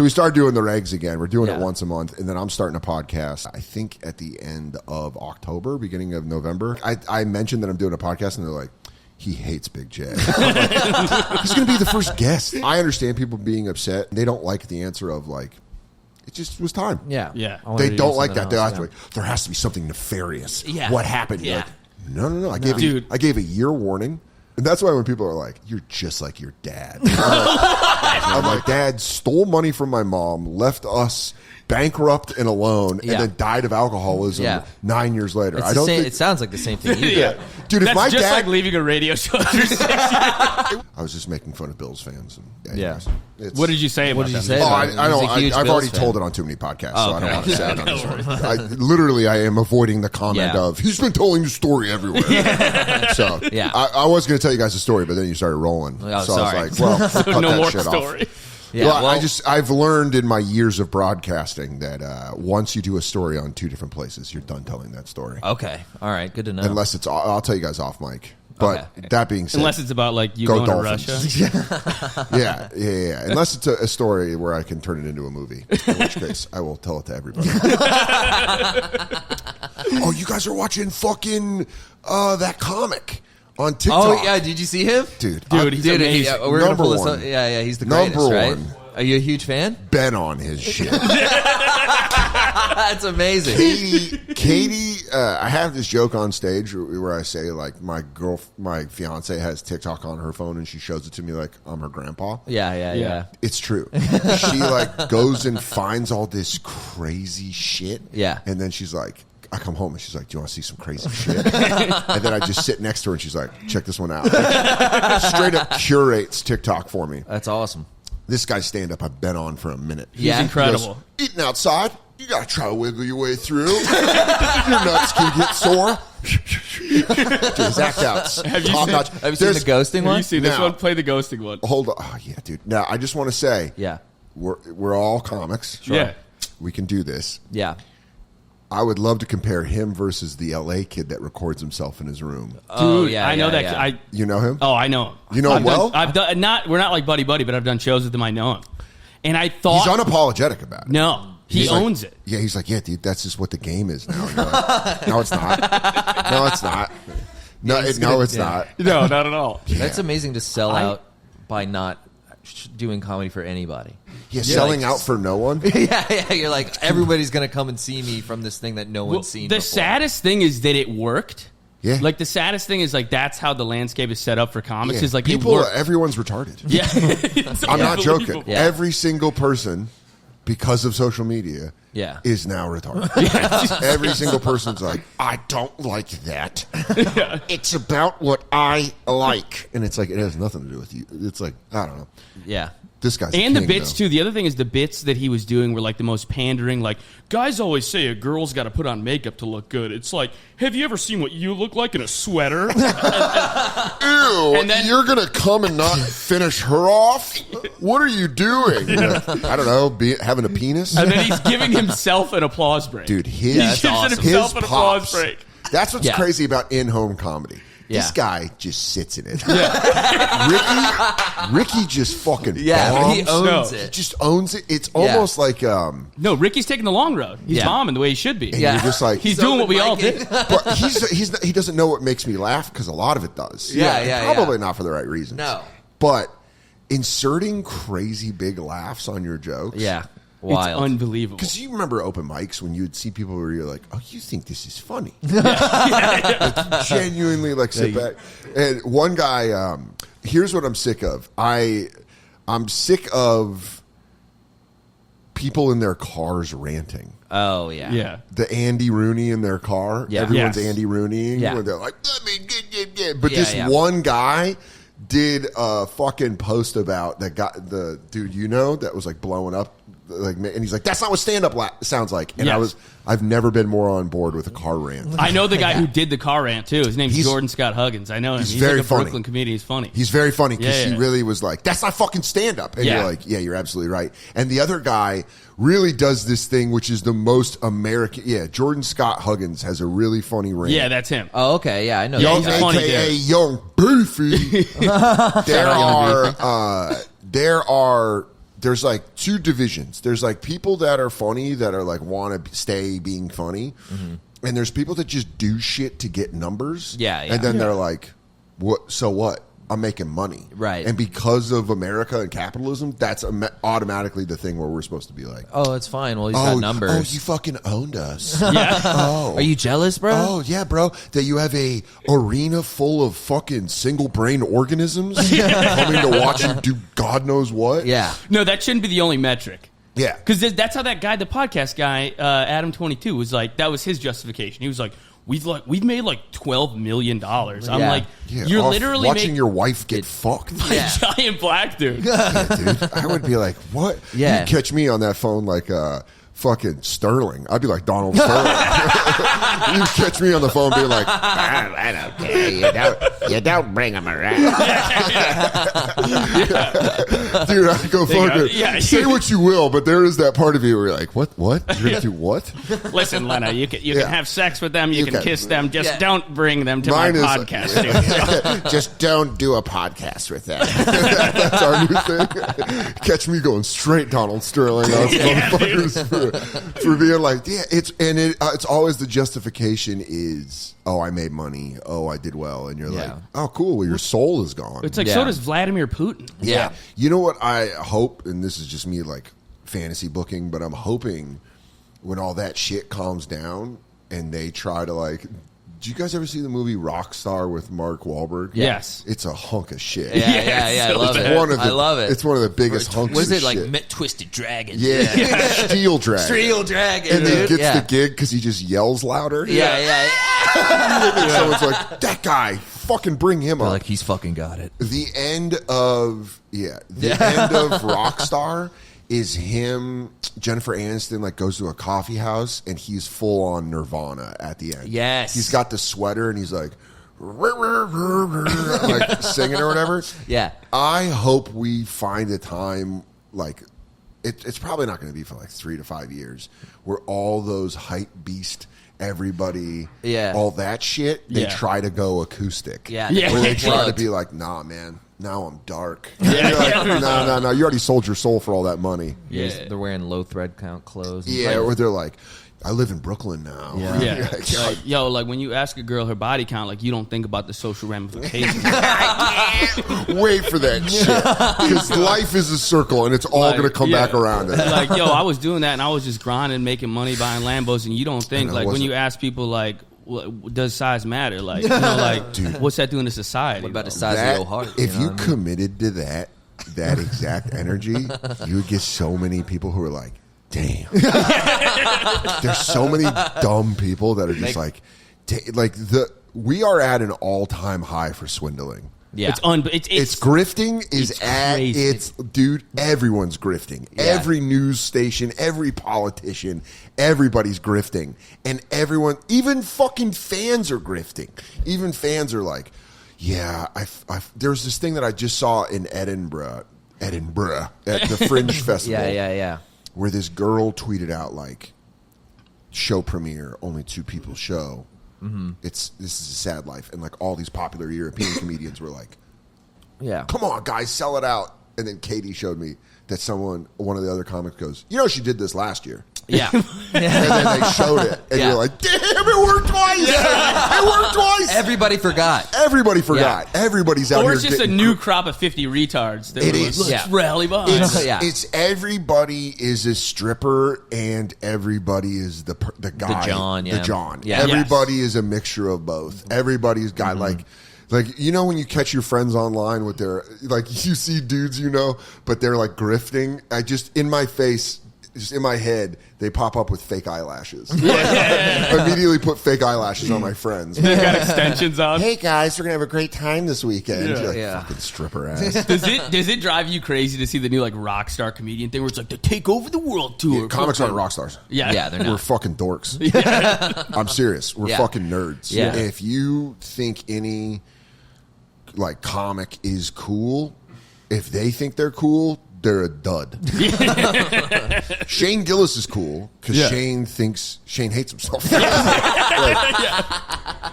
So we started doing the regs again. We're doing it once a month, and then I'm starting a podcast, I think at the end of October, beginning of November. I mentioned that I'm doing a podcast, and they're like, he hates Big J. Like, he's going to be the first guest. I understand people being upset. They don't like the answer of like, it just was time. Yeah. They don't like that. They're like, there has to be something nefarious. Yeah. What happened? You're like, no. I gave a year warning. And that's why when people are like, you're just like your dad. I'm like, Dad stole money from my mom, left us bankrupt and alone, and then died of alcoholism 9 years later. It sounds like the same thing you did. Dude, if That's my just dad... like leaving a radio show after 6 years. I was just making fun of Bills fans. What did you say about that? I've already told it on too many podcasts, so I don't want to say it on this one. I am avoiding the comment of, he's been telling the story everywhere. So I was going to tell you guys a story, but then you started rolling. Oh, so sorry. I was like, well, cut no that more shit story. off. Yeah, well, I've learned in my years of broadcasting that once you do a story on two different places, you're done telling that story. Okay. All right. Good to know. Unless it's, I'll tell you guys off mic. But that being said, unless it's about like you go going Dolphins. to Russia. Yeah. Unless it's a story where I can turn it into a movie, in which case I will tell it to everybody. Oh, you guys are watching fucking that comic on TikTok. Oh yeah, did you see him, dude? He's amazing. We're gonna pull this up. Yeah, he's the greatest, Number right? one. Are you a huge fan? Ben on his shit. That's amazing. Katie, I have this joke on stage where I say like my fiance has TikTok on her phone and she shows it to me like I'm her grandpa. Yeah. It's true. She like goes and finds all this crazy shit. Yeah. And then she's like, I come home and she's like, do you want to see some crazy shit? And then I just sit next to her and she's like, check this one out. Straight up curates TikTok for me. That's awesome. This guy's stand-up I've been on for a minute. He's incredible. He goes, eating outside, you got to try to wiggle your way through. Your nuts can get sore. Dude, his act-outs. Have you seen the ghosting one? Have you seen this one? Play the ghosting one. Hold on. Oh, yeah, dude. Now, I just want to say, we're all comics. Sure. Yeah. We can do this. Yeah. I would love to compare him versus the LA kid that records himself in his room. Dude, I know that. Yeah. You know him? Oh, I know him. You know him well? I've done we're not like buddy, but I've done shows with him. I know him. And I thought... He's unapologetic about it. No. He owns it. Yeah, he's like, yeah, dude, that's just what the game is now. Like, no, it's not. No, it's not. No, it's not. No, not at all. Yeah. That's amazing to sell out by not doing comedy for anybody. Yeah, selling out for no one. Yeah. You're like, everybody's going to come and see me from this thing that no one's seen before. The saddest thing is that it worked. Yeah. Like, the saddest thing is, like, that's how the landscape is set up for comics. Yeah. Is like, everyone's retarded. Yeah. I'm not joking. Yeah. Every single person, because of social media, is now retarded. Every single person's like, I don't like that. It's about what I like. And it's like, it has nothing to do with you. It's like, I don't know. Yeah. This guy's and the the bits, too. The other thing is the bits that he was doing were like the most pandering. Like, guys always say a girl's got to put on makeup to look good. It's like, have you ever seen what you look like in a sweater? Ew, and then, you're going to come and not finish her off? What are you doing? I don't know, having a penis? And then he's giving himself an applause break. Dude, he gives himself an applause break. That's what's crazy about in-home comedy. This guy just sits in it. Ricky just fucking bombs. He owns it. He just owns it. It's almost like... No, Ricky's taking the long road. He's bombing the way he should be. And you're just like... He's doing what we all did. But he doesn't know what makes me laugh, because a lot of it does. Probably not for the right reasons. No. But inserting crazy big laughs on your jokes... Yeah. Wild. It's unbelievable. Because you remember open mics when you'd see people where you're like, oh, you think this is funny. Like, genuinely like sit back. And one guy, here's what I'm sick of. I'm sick of people in their cars ranting. Oh, yeah. Yeah. The Andy Rooney in their car. Yeah. Everyone's Andy Rooneying. Yeah. Where they're like, but this one guy did a fucking post about that guy, the dude that was like blowing up. Like, and he's like, that's not what stand-up sounds like. And I've never been more on board with a car rant. I know the guy who did the car rant too. His name's Jordan Scott Huggins. I know him. He's very like a funny. Brooklyn comedian. He's funny. He's very funny because he really was like, that's not fucking stand-up. And you're like, yeah, you're absolutely right. And the other guy really does this thing, which is the most American. Yeah, Jordan Scott Huggins has a really funny rant. Yeah, that's him. Oh, okay. Yeah, I know. Young, AKA Young Beefy. There are there's like two divisions. There's like people that are funny that are like want to stay being funny, and there's people that just do shit to get numbers. Yeah. And then they're like, "What? So what? I'm making money." Right. And because of America and capitalism, that's automatically the thing where we're supposed to be like, oh, it's fine. Well, he's got numbers. Oh, you fucking owned us. Yeah. Oh. Are you jealous, bro? Oh, yeah, bro. That you have a arena full of fucking single brain organisms coming to watch you do God knows what. Yeah. No, that shouldn't be the only metric. Yeah. Because that's how that guy, the podcast guy, Adam22, was like, that was his justification. He was like, we've made like $12 million. I'm like, you're literally watching your wife get fucked. by a giant black dude. Yeah, dude. I would be like, what? Yeah. You'd catch me on that phone like fucking Sterling. I'd be like Donald Sterling. You'd catch me on the phone being like, I don't care. You don't bring them around. dude, I go fucking say what you will, but there is that part of you where you're like, what? You're gonna do what? Listen, Lena, you can have sex with them, you can kiss them, just don't bring them to Mine my is- podcast. Dude. Just don't do a podcast with them. That's our new thing. Catch me going straight Donald Sterling on motherfuckers for being like, it's always the justification is, oh, I made money, oh, I did well, and you're like, oh, cool, well, your soul is gone. It's like, so does Vladimir Putin. Yeah. You know what I hope, and this is just me like fantasy booking, but I'm hoping when all that shit calms down and they try to like, do you guys ever see the movie Rockstar with Mark Wahlberg? Yes. It's a hunk of shit. Yeah. I love it. I love it. It's one of the biggest hunks Was of it like shit. Twisted Dragon? Yeah. Steel Dragon. Steel Dragon. And then dude. gets the gig because he just yells louder. Yeah. And someone's like, that guy, fucking bring him They're up. like, he's fucking got it. The end of Rockstar is him. Jennifer Aniston like goes to a coffee house and he's full on Nirvana at the end. Yes. He's got the sweater and he's like like singing or whatever. Yeah. I hope we find a time like it's probably not going to be for like 3 to 5 years where all those hype beast everybody, all that shit, they try to go acoustic. Yeah. Where they try to Plugged. be like, nah, man, now I'm dark. No, you already sold your soul for all that money. Yeah. They're wearing low thread count clothes. Yeah, or they're like, I live in Brooklyn now. Yeah. Like, when you ask a girl her body count, like, you don't think about the social ramifications. Wait for that shit. Because life is a circle and it's all going to come back around. Like, I was doing that and I was just grinding, making money, buying Lambos, and you don't think, like, when you ask people, like, does size matter? Like, like, dude, what's that doing to society? What about the size of your heart? If you committed to that exact energy, you would get so many people who are like, damn. There's so many dumb people that are just we are at an all-time high for swindling. Yeah, it's grifting is at crazy. its dude. Everyone's grifting. Yeah. Every news station, every politician, everybody's grifting, and everyone, even fucking fans are grifting. Even fans are like, yeah, there's this thing that I just saw in Edinburgh at the Fringe Festival. Yeah. Where this girl tweeted out like, show premiere, only 2 people show. Mm-hmm. This is a sad life, and like all these popular European comedians were like, Yeah. come on guys, sell it out. And then Katie showed me that one of the other comics goes, she did this last year. Yeah. And then they showed it, and you're like, damn, it worked twice. It worked twice. Everybody forgot. Everybody's out here. Or it's just a new crop of 50 retards. That let's rally behind. It's everybody is a stripper and everybody is the guy. The John. Yeah. Everybody is a mixture of both. Everybody's got like, when you catch your friends online with their, like, you see dudes, but they're like grifting. Just in my head, they pop up with fake eyelashes. I immediately put fake eyelashes on my friends. They've got extensions on. Hey guys, we're gonna have a great time this weekend. Yeah. You're like, Yeah. fucking stripper ass. Does it drive you crazy to see the new like rock star comedian thing where it's like to take over the world tour? Comics aren't rock stars. Yeah, they're We're not. fucking dorks. I'm serious. We're fucking nerds. Yeah. If you think any like comic is cool, if they think they're cool, they're a dud. Shane Gillis is cool because Shane hates himself.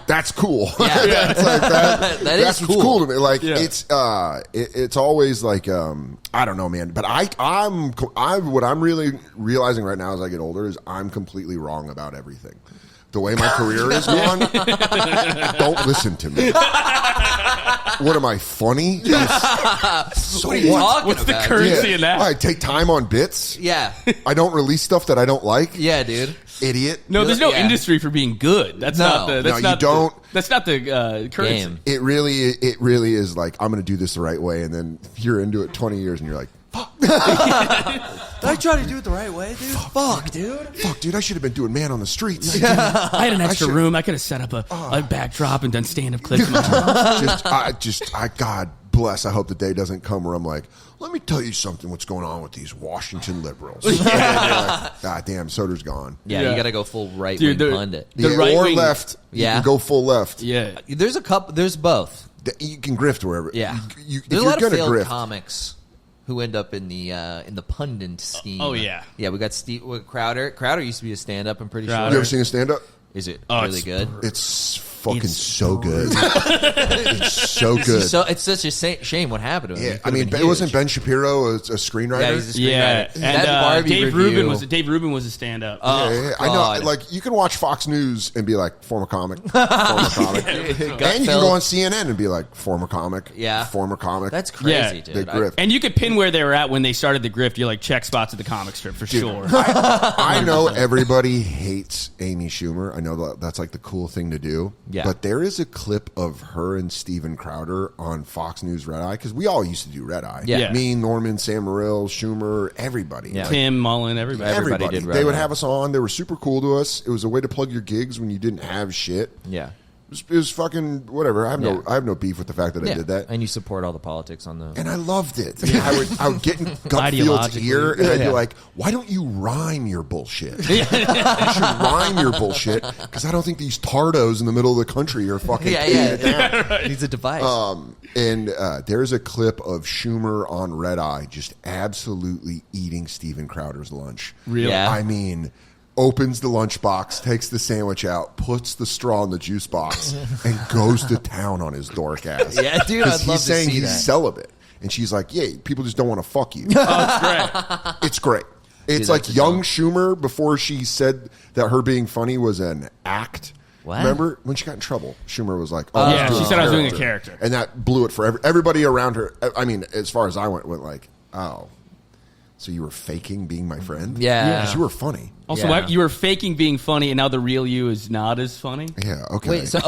That's cool. Yeah. That's like That is that's what's cool. cool to me. Like Yeah. it's always like I don't know, man. But I'm what I'm really realizing right now as I get older is I'm completely wrong about everything. The way my career is gone, don't listen to me. What am I, funny? So What are you talking What's the about? currency in that? I take time on bits. Yeah. I don't release stuff that I don't like. Yeah, dude. Idiot. No, there's no Yeah. industry for being good. That's No. not the. That's No, you not don't. That's not the currency. Game. It really is like, I'm going to do this the right way. And then you're into it 20 years and you're like, Did I try to do it the right way, dude? Fuck, dude. fuck, dude, I should have been doing man on the streets. I had an extra should- room. I could have set up a backdrop and done stand-up clips. In my house. God bless. I hope the day doesn't come where I'm like, let me tell you something. What's going on with these Washington liberals? And you're like, God damn, Soder's gone. Yeah, Yeah. you got to go full right Dude, wing the- pundit. The Yeah, right or wing- left. Yeah. You can go full left. Yeah. There's a couple. There's both. You can grift wherever. Yeah. If There's a you're lot of gonna failed grift, comics who end up in the pundit scheme. Oh, yeah. Yeah, we got Steve Crowder. Crowder used to be a stand-up. I'm pretty Crowder. you ever seen a stand up? sure. Is it Oh, really it's good? It's fucking It's so good. It's so good. So it's such a shame what happened to him. Yeah, He I could've mean, been it wasn't huge. Ben Shapiro a screenwriter? Yeah, he's a Yeah, screenwriter. and That Barbie Dave review. Rubin was a stand-up. Oh, Yeah, I know. God. Like, you can watch Fox News and be like, former comic, former comic. And you can go on CNN and be like, former comic, Yeah. former comic. That's crazy, Yeah. dude. They grift. And you could pin where they were at when they started the grift. You're like, check spots at the comic strip for sure. I know everybody hates Amy Schumer. I know that's like the cool thing to do. Yeah. But there is a clip of her and Steven Crowder on Fox News Red Eye, because we all used to do Red Eye. Yeah. Me, Norman, Sam Morril, Schumer, everybody. Yeah. Like, Tim, Mullen, everybody. Everybody did Red They would Eye. have us on. They were super cool to us. It was a way to plug your gigs when you didn't have shit. Yeah. It was fucking whatever. I Yeah. have no beef with the fact that I Yeah. did that. And you support all the politics on the. And I loved it. I would get in Gutfield's Ideologically. ear, and I'd be Yeah. like, "Why don't you rhyme your bullshit? You should rhyme your bullshit, because I don't think these tardos in the middle of the country are fucking Yeah, paying it down." yeah. Needs a device. And there's a clip of Schumer on Red Eye just absolutely eating Steven Crowder's lunch. Really? Yeah. I mean, opens the lunchbox, takes the sandwich out, puts the straw in the juice box, and goes to town on his dork ass. Yeah, dude, I'd love Because to he's saying see he's that. celibate. And she's like, yeah, people just don't want to fuck you. Oh, it's great. It's great. It's Dude, like that's young dumb. Schumer before she said that her being funny was an act. What? Remember when she got in trouble? Schumer was like, "Oh, Oh. I'm Yeah, doing she said I was doing a character. and that blew it for everybody around her. I mean, as far as I went like, "Oh, so you were faking being my friend? Yeah. 'Cause you were funny." Also, Yeah. you were faking being funny, and now the real you is not as funny. Yeah. Okay. Wait, she It's got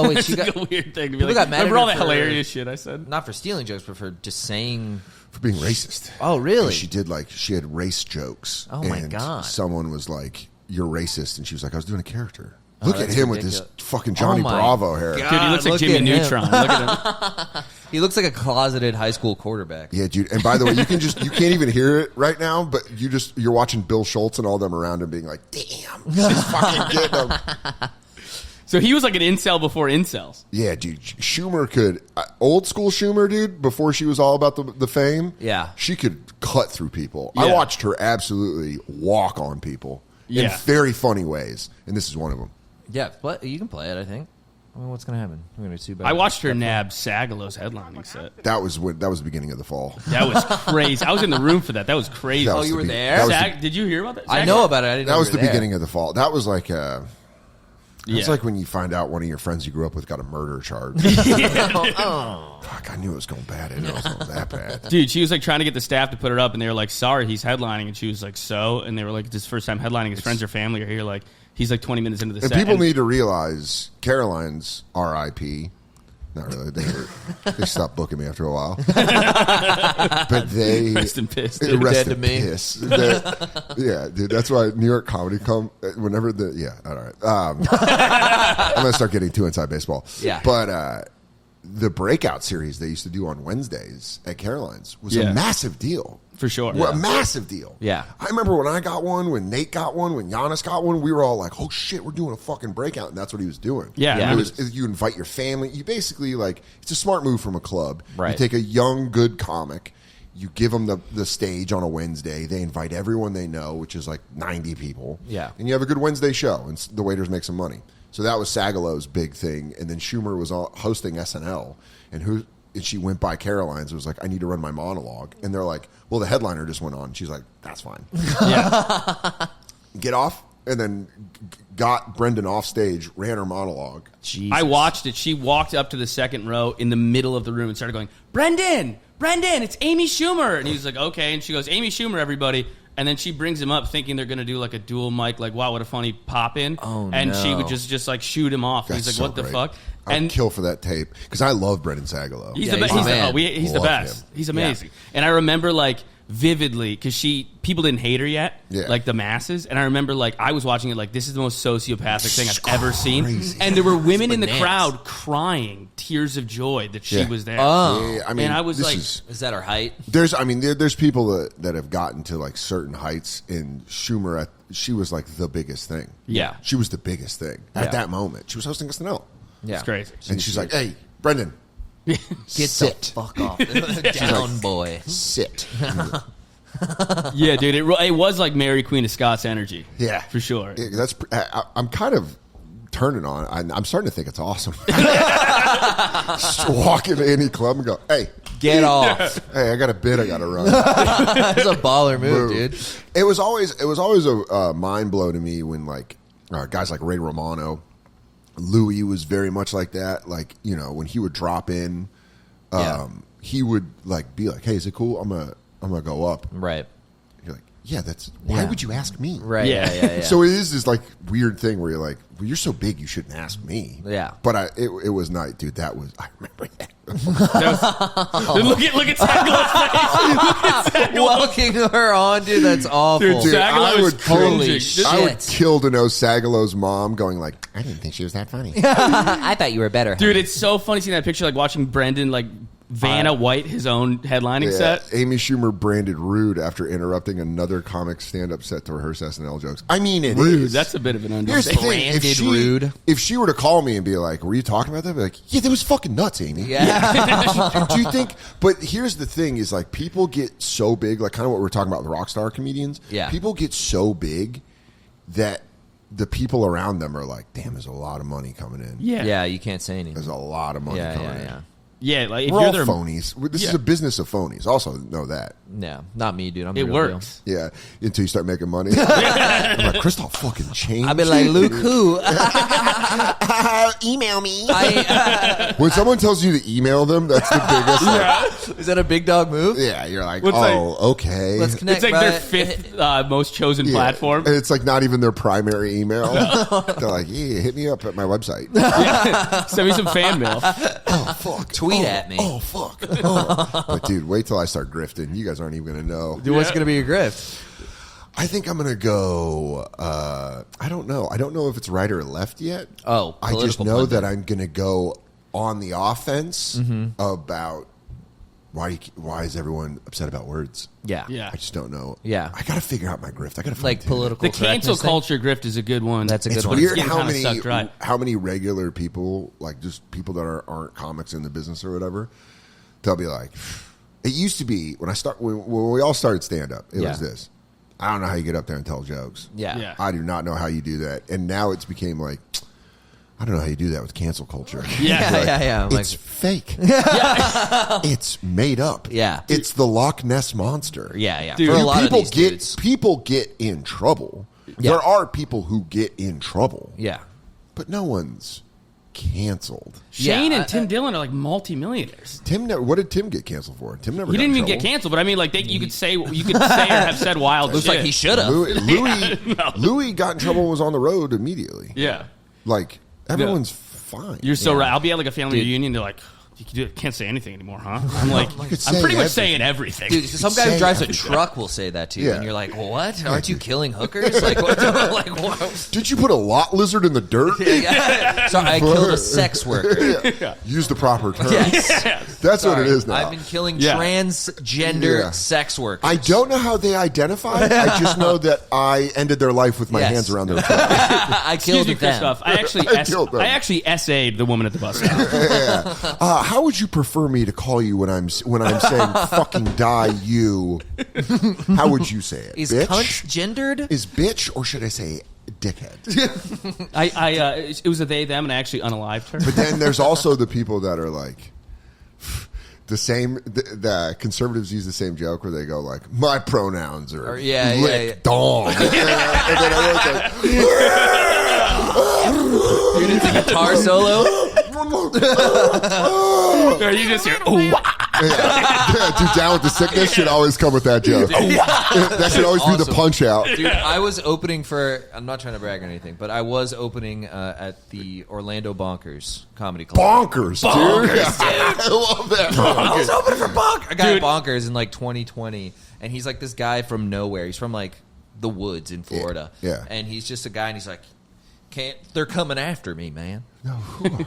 like a weird thing to be People like, got mad at remember all her that for- hilarious shit I said? not for stealing jokes, but for just saying. for being racist. Oh, really? She did she had race jokes. Oh, my and God. Someone was like, "You're racist," and she was like, "I was doing a character." Look at that's him with ridiculous. this fucking Johnny Oh, my Bravo hair. God. Dude, he looks like look Jimmy at him. Neutron. Look at him. He looks like a closeted high school quarterback. Yeah, dude. And by the way, you can't even hear it right now, but you're watching Bill Schultz and all them around him being like, "Damn, she's fucking getting him." So he was like an incel before incels. Yeah, dude. Schumer could old school Schumer, dude. Before she was all about the fame, Yeah. she could cut through people. I Yeah. watched her absolutely walk on people in Yeah. very funny ways, and this is one of them. Yeah, but you can play it, I think. I mean, what's going to happen? We're going to be too bad. I watched her nab Sagalo's headlining set. That was the beginning of the fall. That was crazy. I was in the room for that. That was crazy. That Oh, was you the were be- there? that was Sag, did you hear about that? I Sag- know about it. I didn't know That was you the were there. beginning of the fall. That was like Yeah. it's like when you find out one of your friends you grew up with got a murder charge. Fuck, I knew it was going bad. I didn't know it was going that bad. Dude, she was like trying to get the staff to put it up, and they were like, "Sorry, he's headlining," and she was like, "So," and they were like, "This is his first time headlining. His friends or family are here." Like, he's like 20 minutes into the And set. people need to realize Caroline's R.I.P. Not really. They stopped booking me after a while. But they Rest in piss, Rest dude. Dead in to me. piss. Yeah, dude. That's why New York comedy whenever all right. I'm gonna start getting too inside baseball. Yeah. But the breakout series they used to do on Wednesdays at Caroline's was Yeah. a massive deal. for sure. Well, a massive deal. Yeah. I remember when I got one, when Nate got one, when Giannis got one, we were all like, "Oh shit, we're doing a fucking breakout," and that's what he was doing. Yeah, Yeah. It was, you invite your family. You basically it's a smart move from a club. Right. You take a young, good comic. you give them the stage on a Wednesday. They invite everyone they know, which is like 90 people. Yeah. And you have a good Wednesday show, and the waiters make some money. So that was Sagalow's big thing. And then Schumer was hosting SNL, and she went by Caroline's. It was like, I need to run my monologue. And they're like, well, the headliner just went on. She's like, that's fine. Yeah. Get off. And then got Brendan off stage, ran her monologue. Jesus. I watched it. She walked up to the second row in the middle of the room and started going, Brendan, it's Amy Schumer. And he was like, okay. And she goes, Amy Schumer, everybody. And then she brings him up thinking they're going to do like a dual mic, like, wow, what a funny pop-in. Oh, and no. she would just like shoot him off. That's He's like, so what the great. fuck? I'd kill for that tape because I love Brendan Sagalow. He's Yeah, the best. He's the Love best. him. He's amazing. And I remember like vividly because people didn't hate her yet, Yeah. like the masses. And I remember like I was watching it like this is the most sociopathic thing I've ever seen. Crazy. And there were women in the bananas. crowd crying tears of joy that she Yeah. was there. Oh. Yeah, I mean, And I was this like- is- Is that her height? there's people that have gotten to like certain heights, and Schumer, she was like the biggest thing. Yeah. She was the biggest thing at Yeah. that moment. She was hosting SNL. Yeah. It's crazy. And she's like, hey, Brendan, Get sit. the fuck off. Down, boy. Sit. Yeah, dude, it was like Mary Queen of Scots energy. Yeah. For sure. I'm kind of turning on. I'm starting to think it's awesome. Just walk into any club and go, hey, Get off. hey, I got a bit I got to run. That's a baller move, dude. It was always a mind blow to me when like guys like Ray Romano, Louis was very much like that. Like, you know, when he would drop in, he would like be like, hey, is it cool? I'm gonna go up. Right. You're like, yeah, why Yeah. would you ask me? Right. Yeah. Yeah. So it is this like weird thing where you're like, well, you're so big, you shouldn't ask me. Yeah. But it was nice, dude. I remember that. Look at Sagalow's face. Walking her on, dude. That's awful. Dude, Sagalow I is would kill. Holy shit. I would shit. kill to know Sagalow's mom going like, I didn't think she was that funny. I thought you were better. Dude, it's so funny seeing that picture, like watching Brendan like Vanna White his own headlining set. Amy Schumer branded rude after interrupting another comic stand-up set to rehearse SNL jokes. I mean, it Rude. is. That's a bit of an Here's the understatement. thing. Branded rude. If she were to call me and be like, were you talking about that? I'd be like, yeah, that was fucking nuts, Amy. Yeah. Do you think? But here's the thing: is like people get so big, like kind of what we're talking about with rock star comedians. Yeah. People get so big that the people around them are like, "Damn, there's a lot of money coming in. Yeah. Yeah, you can't say anything. There's a lot of money Yeah, coming yeah, in. yeah. Yeah, like if We're you're all their phonies. This is Yeah. a business of phonies. Also, know that. No, not me, dude. I'm the it real works. Yeah, until you start making money. I'm like, Christoph fucking changed. Deal. I've been like, Luke, who? Email me. When someone tells you to email them, that's the biggest. Like, Is that a big dog move? yeah, you're like, What's okay. Let's connect. It's like bro. their fifth most chosen Yeah. platform. And it's like not even their primary email. They're like, yeah, hit me up at my website. Send me some fan mail. Oh, fuck. Tweet Oh, at me. Oh, fuck. Oh. But, dude, wait till I start grifting. You guys aren't even going to know. Dude, what's gonna be your grift? I think I'm going to go, I don't know. I don't know if it's right or left yet. Oh, I just political know pundit. that I'm going to go on the offense Mm-hmm. about why is everyone upset about words. Yeah. Yeah. I just don't know. Yeah. I got to figure out my grift. I got to find Like it. political. The cancel correctness thing? culture grift is a good one. That's a good It's one. weird getting how kinda many sucked dry. how many regular people, like just people that aren't comics in the business or whatever, they'll be like, it used to be when we all started stand up, it Yeah. was this. I don't know how you get up there and tell jokes. Yeah. Yeah. I do not know how you do that. And now it's became like, I don't know how you do that with cancel culture. Yeah. Like, Yeah. I'm It's like, fake. It's made up. Yeah. It's the Loch Ness monster. yeah. Dude, For a lot of people these get dudes. people get in trouble. Yeah. There are people who get in trouble. Yeah. But no one's canceled. Shane Yeah, and Tim Dillon are like multimillionaires. What did Tim get canceled for? Tim never. He got didn't in even get trouble. canceled, but I mean, like you could say or have said wild Looks shit. like he should have. Louis got in trouble and was on the road immediately. Yeah, Like everyone's fine. you're so Yeah. right. I'll be at like a family Dude. reunion. They're like, can't say anything anymore, huh? I'm like, could I'm say pretty much everything. saying everything. Dude, some guy say who drives a everything. truck will say that to you, Yeah. and you're like, "What? Aren't you killing hookers? Like, what? Like, what? Did you put a lot lizard in the dirt? Sorry, I killed a sex worker. Use the proper term. Yes. That's what Sorry. it is now. I've been killing Yeah. transgender Yeah. sex workers. I don't know how they identify. I just know that I ended their life with my Yes. hands around their throat. I Excuse killed me, them. Christoph. I I killed them. actually essayed the woman at the bus stop. how would you prefer me to call you when I'm saying fucking die you? How would you say it? Is bitch? cunt gendered? Is bitch, or should I say dickhead? It was a they them, and I actually unalived her. But then there's also the people that are like the same. The conservatives use the same joke where they go like, "My pronouns are lick dong," and then everyone's like, Dude, it's a guitar solo. Or you just hear, oh, dude, Down with the Sickness should always come with that joke. That should always be the punch out. Dude, I was opening for, I'm not trying to brag or anything, but I was opening at the Orlando Bonkers Comedy Club. Bonkers, dude. I love that. I was opening for Bonkers. I got Bonkers in like 2020, and he's like this guy from nowhere. He's from like the woods in Florida. Yeah. And he's just a guy, and he's like, they're coming after me, man. No.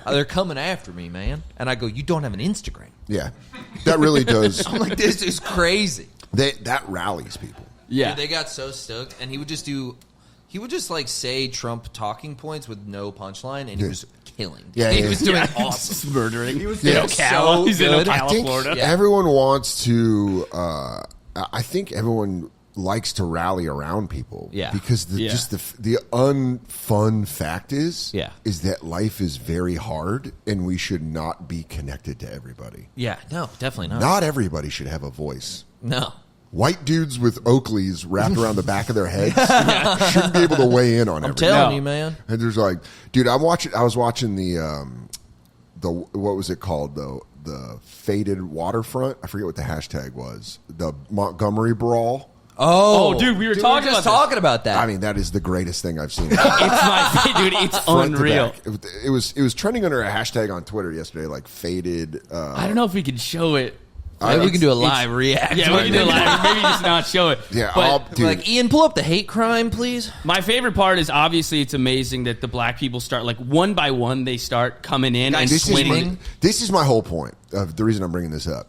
They're coming after me, man. And I go, you don't have an Instagram. Yeah. That really does. I'm like, this is crazy. That rallies people. yeah. Dude, they got so stoked, and he would just like say Trump talking points with no punchline, and he was killing. Yeah, he yeah, was yeah. doing He's awesome. just murdering. He was in Ocala. He's in good. Ocala, I think Florida. everyone wants to. I think everyone likes to rally around people. Yeah. Because just the unfun fact is that life is very hard, and we should not be connected to everybody. Yeah, no, definitely not. Not everybody should have a voice. No. White dudes with Oakleys wrapped around the back of their heads shouldn't be able to weigh in on everything. Telling you, man. And there's like, dude, I was watching the what was it called though? The faded waterfront. I forget what the hashtag was. The Montgomery Brawl. Oh, dude, we were talking about that. I mean, that is the greatest thing I've seen. It's my dude. It's Front to unreal. back. It was trending under a hashtag on Twitter yesterday, like faded. I don't know if we can show it. Maybe we can do a live react. Yeah, we can do a live. Maybe just not show it. Yeah, but dude. Like, Ian, pull up the hate crime, please. my favorite part is obviously it's amazing that the black people start like one by one they start coming in and swinging. This is my whole point of the reason I'm bringing this up.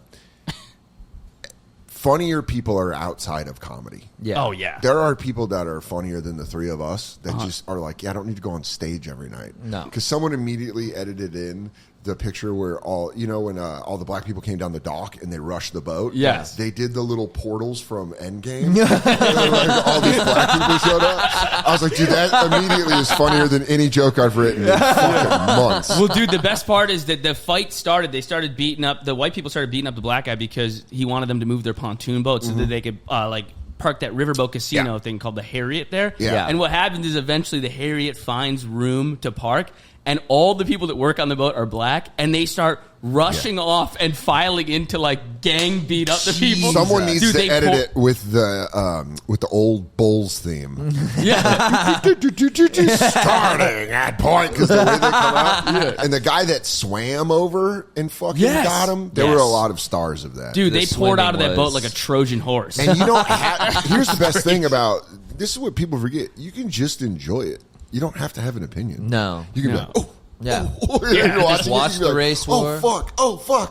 Funnier people are outside of comedy. Yeah. Oh yeah. There are people that are funnier than the three of us that just are like, yeah, I don't need to go on stage every night. No. Because someone immediately edited in the picture where when all the black people came down the dock and they rushed the boat. Yes. They did the little portals from Endgame. Like, all these black people showed up. I was like, dude, that immediately is funnier than any joke I've written in fucking months. Well, dude, the best part is that the fight started. They started beating up the white people. Started beating up the black guy because he wanted them to move their pontoon boat so that they could park that riverboat casino thing called the Harriet there. Yeah. And what happens is eventually the Harriet finds room to park, and all the people that work on the boat are black, and they start rushing off and filing into like gang beat up the people. Someone needs Dude, to edit it with the old Bulls theme. Yeah. Starting at point because the way they come out. And the guy that swam over and fucking got him, there were a lot of stars of that. Dude, The they poured out of that boat swimming like a Trojan horse. And you don't have. Here's the best thing about this is what people forget. You can just enjoy it. You don't have to have an opinion. No. You can be like, oh. Yeah. Just watch the race war. Oh, fuck.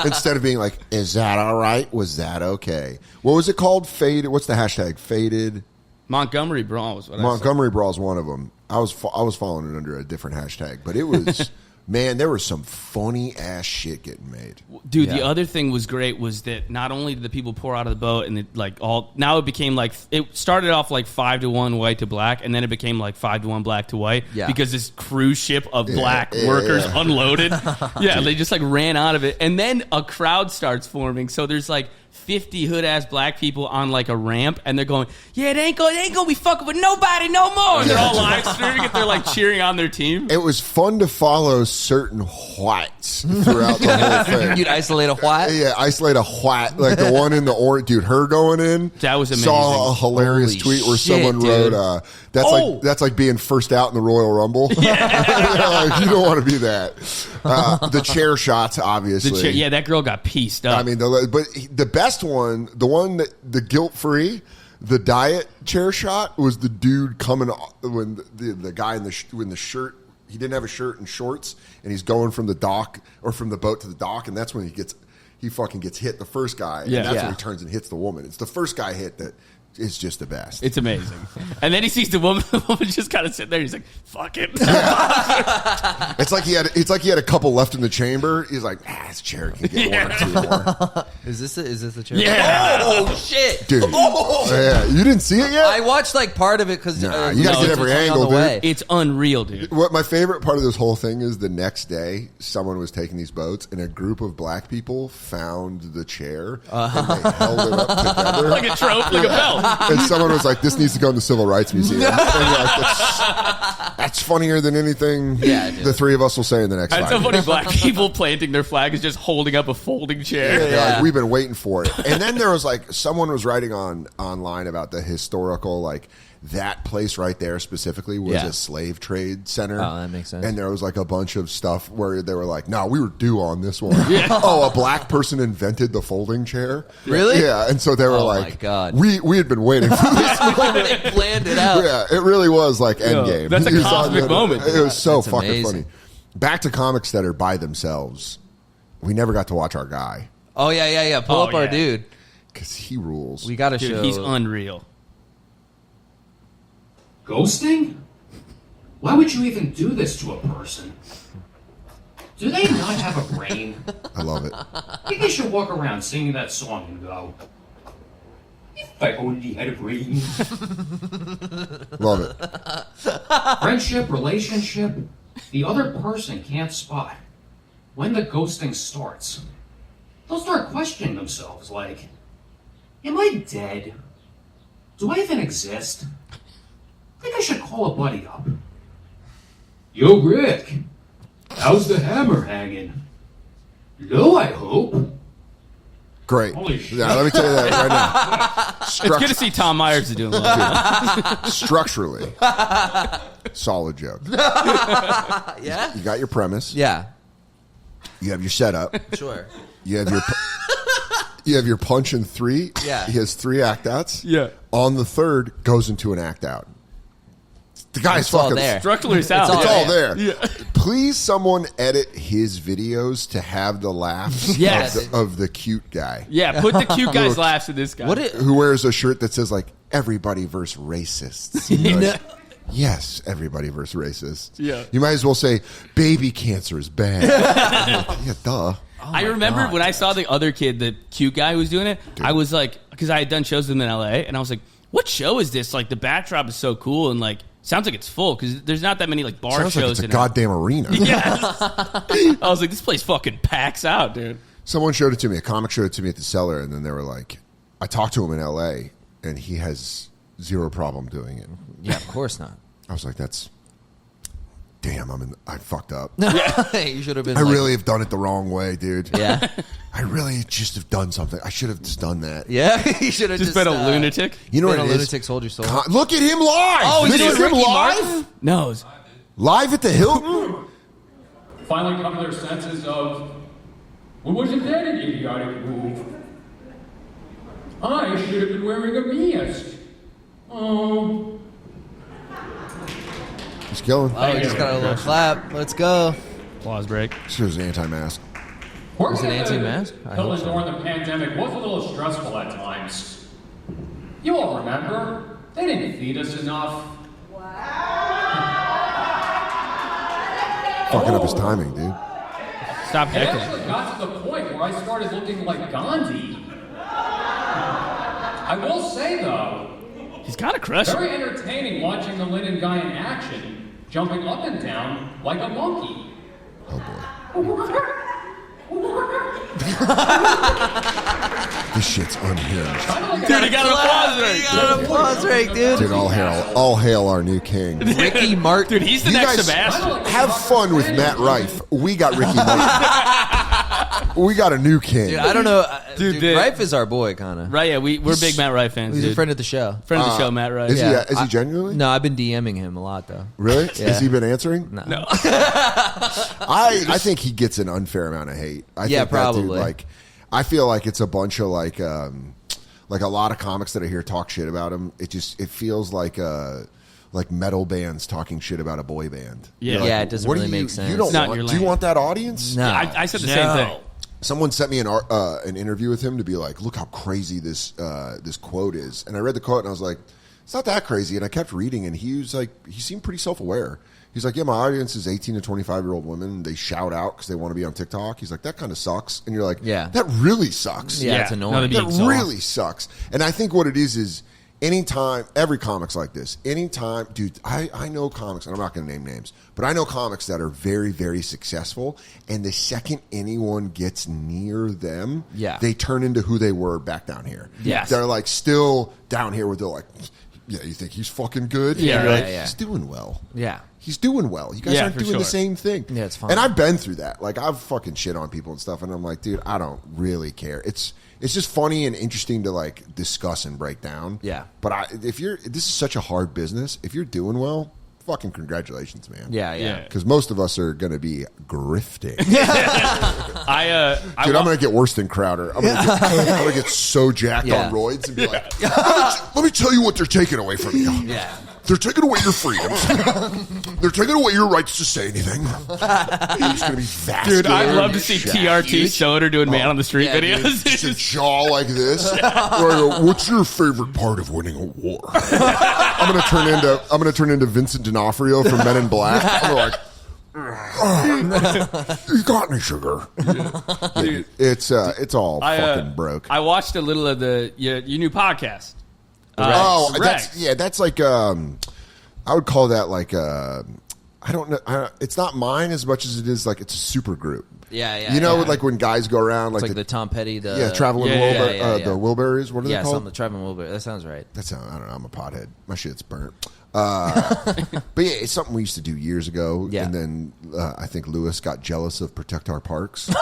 Instead of being like, is that all right? Was that okay? What was it called? Faded. What's the hashtag? Faded. Montgomery Brawl was what Montgomery Brawl is one of them. I was following it under a different hashtag, but it was, man, there was some funny ass shit getting made. Dude, the other thing was great was that not only did the people pour out of the boat and now it became like, it started off like 5-1 white to black, and then it became like 5-1 black to white because this cruise ship of black workers unloaded. They just like ran out of it. And then a crowd starts forming. So there's like 50 hood-ass black people on like a ramp, and they're going, yeah, they ain't gonna be fucking with nobody no more. And they're all live streaming it. They're like cheering on their team. It was fun to follow certain whites throughout the whole thing. You'd isolate a white? Yeah, isolate a white. Like the one in the orange. Dude, her going in. That was amazing. Saw a hilarious Holy tweet where shit, someone dude. wrote, that's like being first out in the Royal Rumble. Like, you don't want to be that. The chair shots, obviously. That girl got pieced up. I mean, but the best one, the one that the guilt-free, the diet chair shot was the dude coming when the guy in the shirt, he didn't have a shirt and shorts, and he's going from the dock or from the boat to the dock, and that's when he fucking gets hit, the first guy, and that's when he turns and hits the woman. It's the first guy hit that is just the best. It's amazing. And then he sees the woman just kind of sitting there. He's like, "Fuck it." It's like he had a couple left in the chamber. He's like, this chair can get one or two more. Is this the chair? Yeah. Oh shit, Dude. Yeah, you didn't see it yet? I watched like part of it because you gotta get every angle, dude. It's unreal, dude. What my favorite part of this whole thing is the next day, someone was taking these boats, and a group of black people found the chair, and they held it up together. Like a trope, like a belt. And someone was like, this needs to go in the Civil Rights Museum. And like, that's funnier than anything the three of us will say in the next 5 It's so minutes. funny. Black people planting their flag is just holding up a folding chair. Yeah, like, we've been waiting for it. And then there was like, someone was writing online about the historical, like, that place right there specifically was a slave trade center. Oh, that makes sense. And there was like a bunch of stuff where they were like, no, we were due on this one. Oh, a black person invented the folding chair? Really? Yeah. And so they were like, my God. we had been waiting for this moment. They planned it out. Yeah, it really was like Endgame. That's a He was cosmic on moment. It was so That's fucking amazing. funny. Back to comics that are by themselves. We never got to watch our guy Oh yeah. Pull up our dude. because he rules. We got to Dude, show. he's unreal. Ghosting? Why would you even do this to a person? Do they not have a brain? I love it. Maybe they should walk around singing that song and go, if I only had a brain. Love it. Friendship, relationship, the other person can't spot when the ghosting starts. They'll start questioning themselves like, am I dead? Do I even exist? I think I should call a buddy up. Yo, Rick, how's the hammer hanging? Low, I hope. Great. Holy shit. Yeah, let me tell you that right now. It's good to see Tom Myers doing well. Structurally, solid joke. Yeah. You got your premise. Yeah. You have your setup. Sure. You have your punch in 3. Yeah. He has 3 act outs. Yeah. On the 3rd, goes into an act out. The guy's It's all fucking there. Structurally sound. It's all there. there. Please, someone edit his videos to have the laughs Yes. of the cute guy Yeah, put the cute guy's laughs in this guy. who wears a shirt that says like "Everybody versus racists." Like, yes, everybody versus racists. Yeah. You might as well say baby cancer is bad. Like, yeah, duh. I remember when I saw the other kid, the cute guy who was doing it, I was like, because I had done shows with him in LA, and I was like, what show is this? Like, the backdrop is so cool, and like, sounds like it's full, because there's not that many like bar Sounds shows like it's a in goddamn arena. Yes. I was like, this place fucking packs out, dude. Someone showed it to me. A comic showed it to me at the Cellar, and then they were like, I talked to him in LA, and he has zero problem doing it. Yeah, of course not. I was like, that's. Damn, I fucked up. You should have been. I like, really have done it the wrong way, dude. Yeah. I really just have done something. I should have just done that. Yeah. You should have Just been a lunatic. You know Been what a it is? lunatic, sold your soul. Look at him live. Oh, is this it is him Ricky live? Martin? No. It's- Live at the Hilton? Finally come to their senses of, well, wasn't that an idiotic move? I should have been wearing a mask. Oh. He's killing. Oh, we just got a little clap. Let's go. Applause break. This was anti-mask. Was it anti-mask? I Until hope so. during the pandemic was a little stressful at times. You all remember, they didn't feed us enough. Fucking up his timing, dude. Stop It heckling. actually got to the point where I started looking like Gandhi. I will say though, He's kind of crushing. very entertaining watching the linen guy in action, jumping up and down like a monkey. Oh boy. This shit's unhinged. Dude, he got an applause break. You got an applause break, dude. Dude, all hail our new king. Ricky Martin. Dude, he's the You next guys Sebastian. have fun with Matt Rife. We got Ricky Martin. We got a new king. Dude, I don't know. Dude, Dude, Rife is our boy, kind of. Right, yeah, we're big Matt Wright fans. He's dude. a friend of the show. Friend of the show, Matt Wright. Is Yeah. he genuinely? No, I've been DMing him a lot, though. Really? Yeah. Has he been answering? No. I think he gets an unfair amount of hate. I Yeah, think that dude, probably. like, I feel like it's a bunch of like a lot of comics that I hear talk shit about him. It feels like metal bands talking shit about a boy band. Yeah. You're like, Yeah, it doesn't what really do you, make sense. You don't It's not want, your do you lane. want that audience? No. I said the same thing. Someone sent me an interview with him to be like, look how crazy this quote is. And I read the quote and I was like, it's not that crazy. And I kept reading and he was like, he seemed pretty self-aware. He's like, yeah, my audience is 18 to 25-year-old women. They shout out because they want to be on TikTok. He's like, that kind of sucks. And you're like, yeah, that really sucks. Yeah, it's annoying. That really sucks. And I think what it is anytime, every comic's like this. Anytime, dude, I know comics, and I'm not going to name names, but I know comics that are very, very successful, and the second anyone gets near them, they turn into who they were back down here. Yes. They're like still down here where they're like, yeah, you think he's fucking good? Yeah, right. Like, he's doing well. Yeah. He's doing well. You guys aren't doing the same thing. Yeah, it's fine. And I've been through that. Like, I've fucking shit on people and stuff, and I'm like, dude, I don't really care. It's just funny and interesting to, like, discuss and break down. Yeah. But this is such a hard business. If you're doing well, fucking congratulations, man. Yeah. Because most of us are going to be grifting. Dude, I'm going to get worse than Crowder. I'm going to get so jacked on roids and be like, let me tell you what they're taking away from you. Yeah. They're taking away your freedoms. They're taking away your rights to say anything. It's going to be vascular. Dude, I'd love to see TRT Soder doing man on the street videos. Just a jaw like this. What's your favorite part of winning a war? I'm going to turn into Vincent D'Onofrio from Men in Black. I'm like, you got me, sugar. Dude, it's all fucking broke. I watched a little of your new podcast. That's like I would call that like I don't know. It's not mine as much as it is like it's a super group. Yeah. You know, like when guys go around, like the Tom Petty, the traveling the Wilburys. What are they called? The traveling Wilburys. That sounds right. I don't know. I'm a pothead. My shit's burnt. But yeah, it's something we used to do years ago. Yeah. And then I think Lewis got jealous of Protect Our Parks. It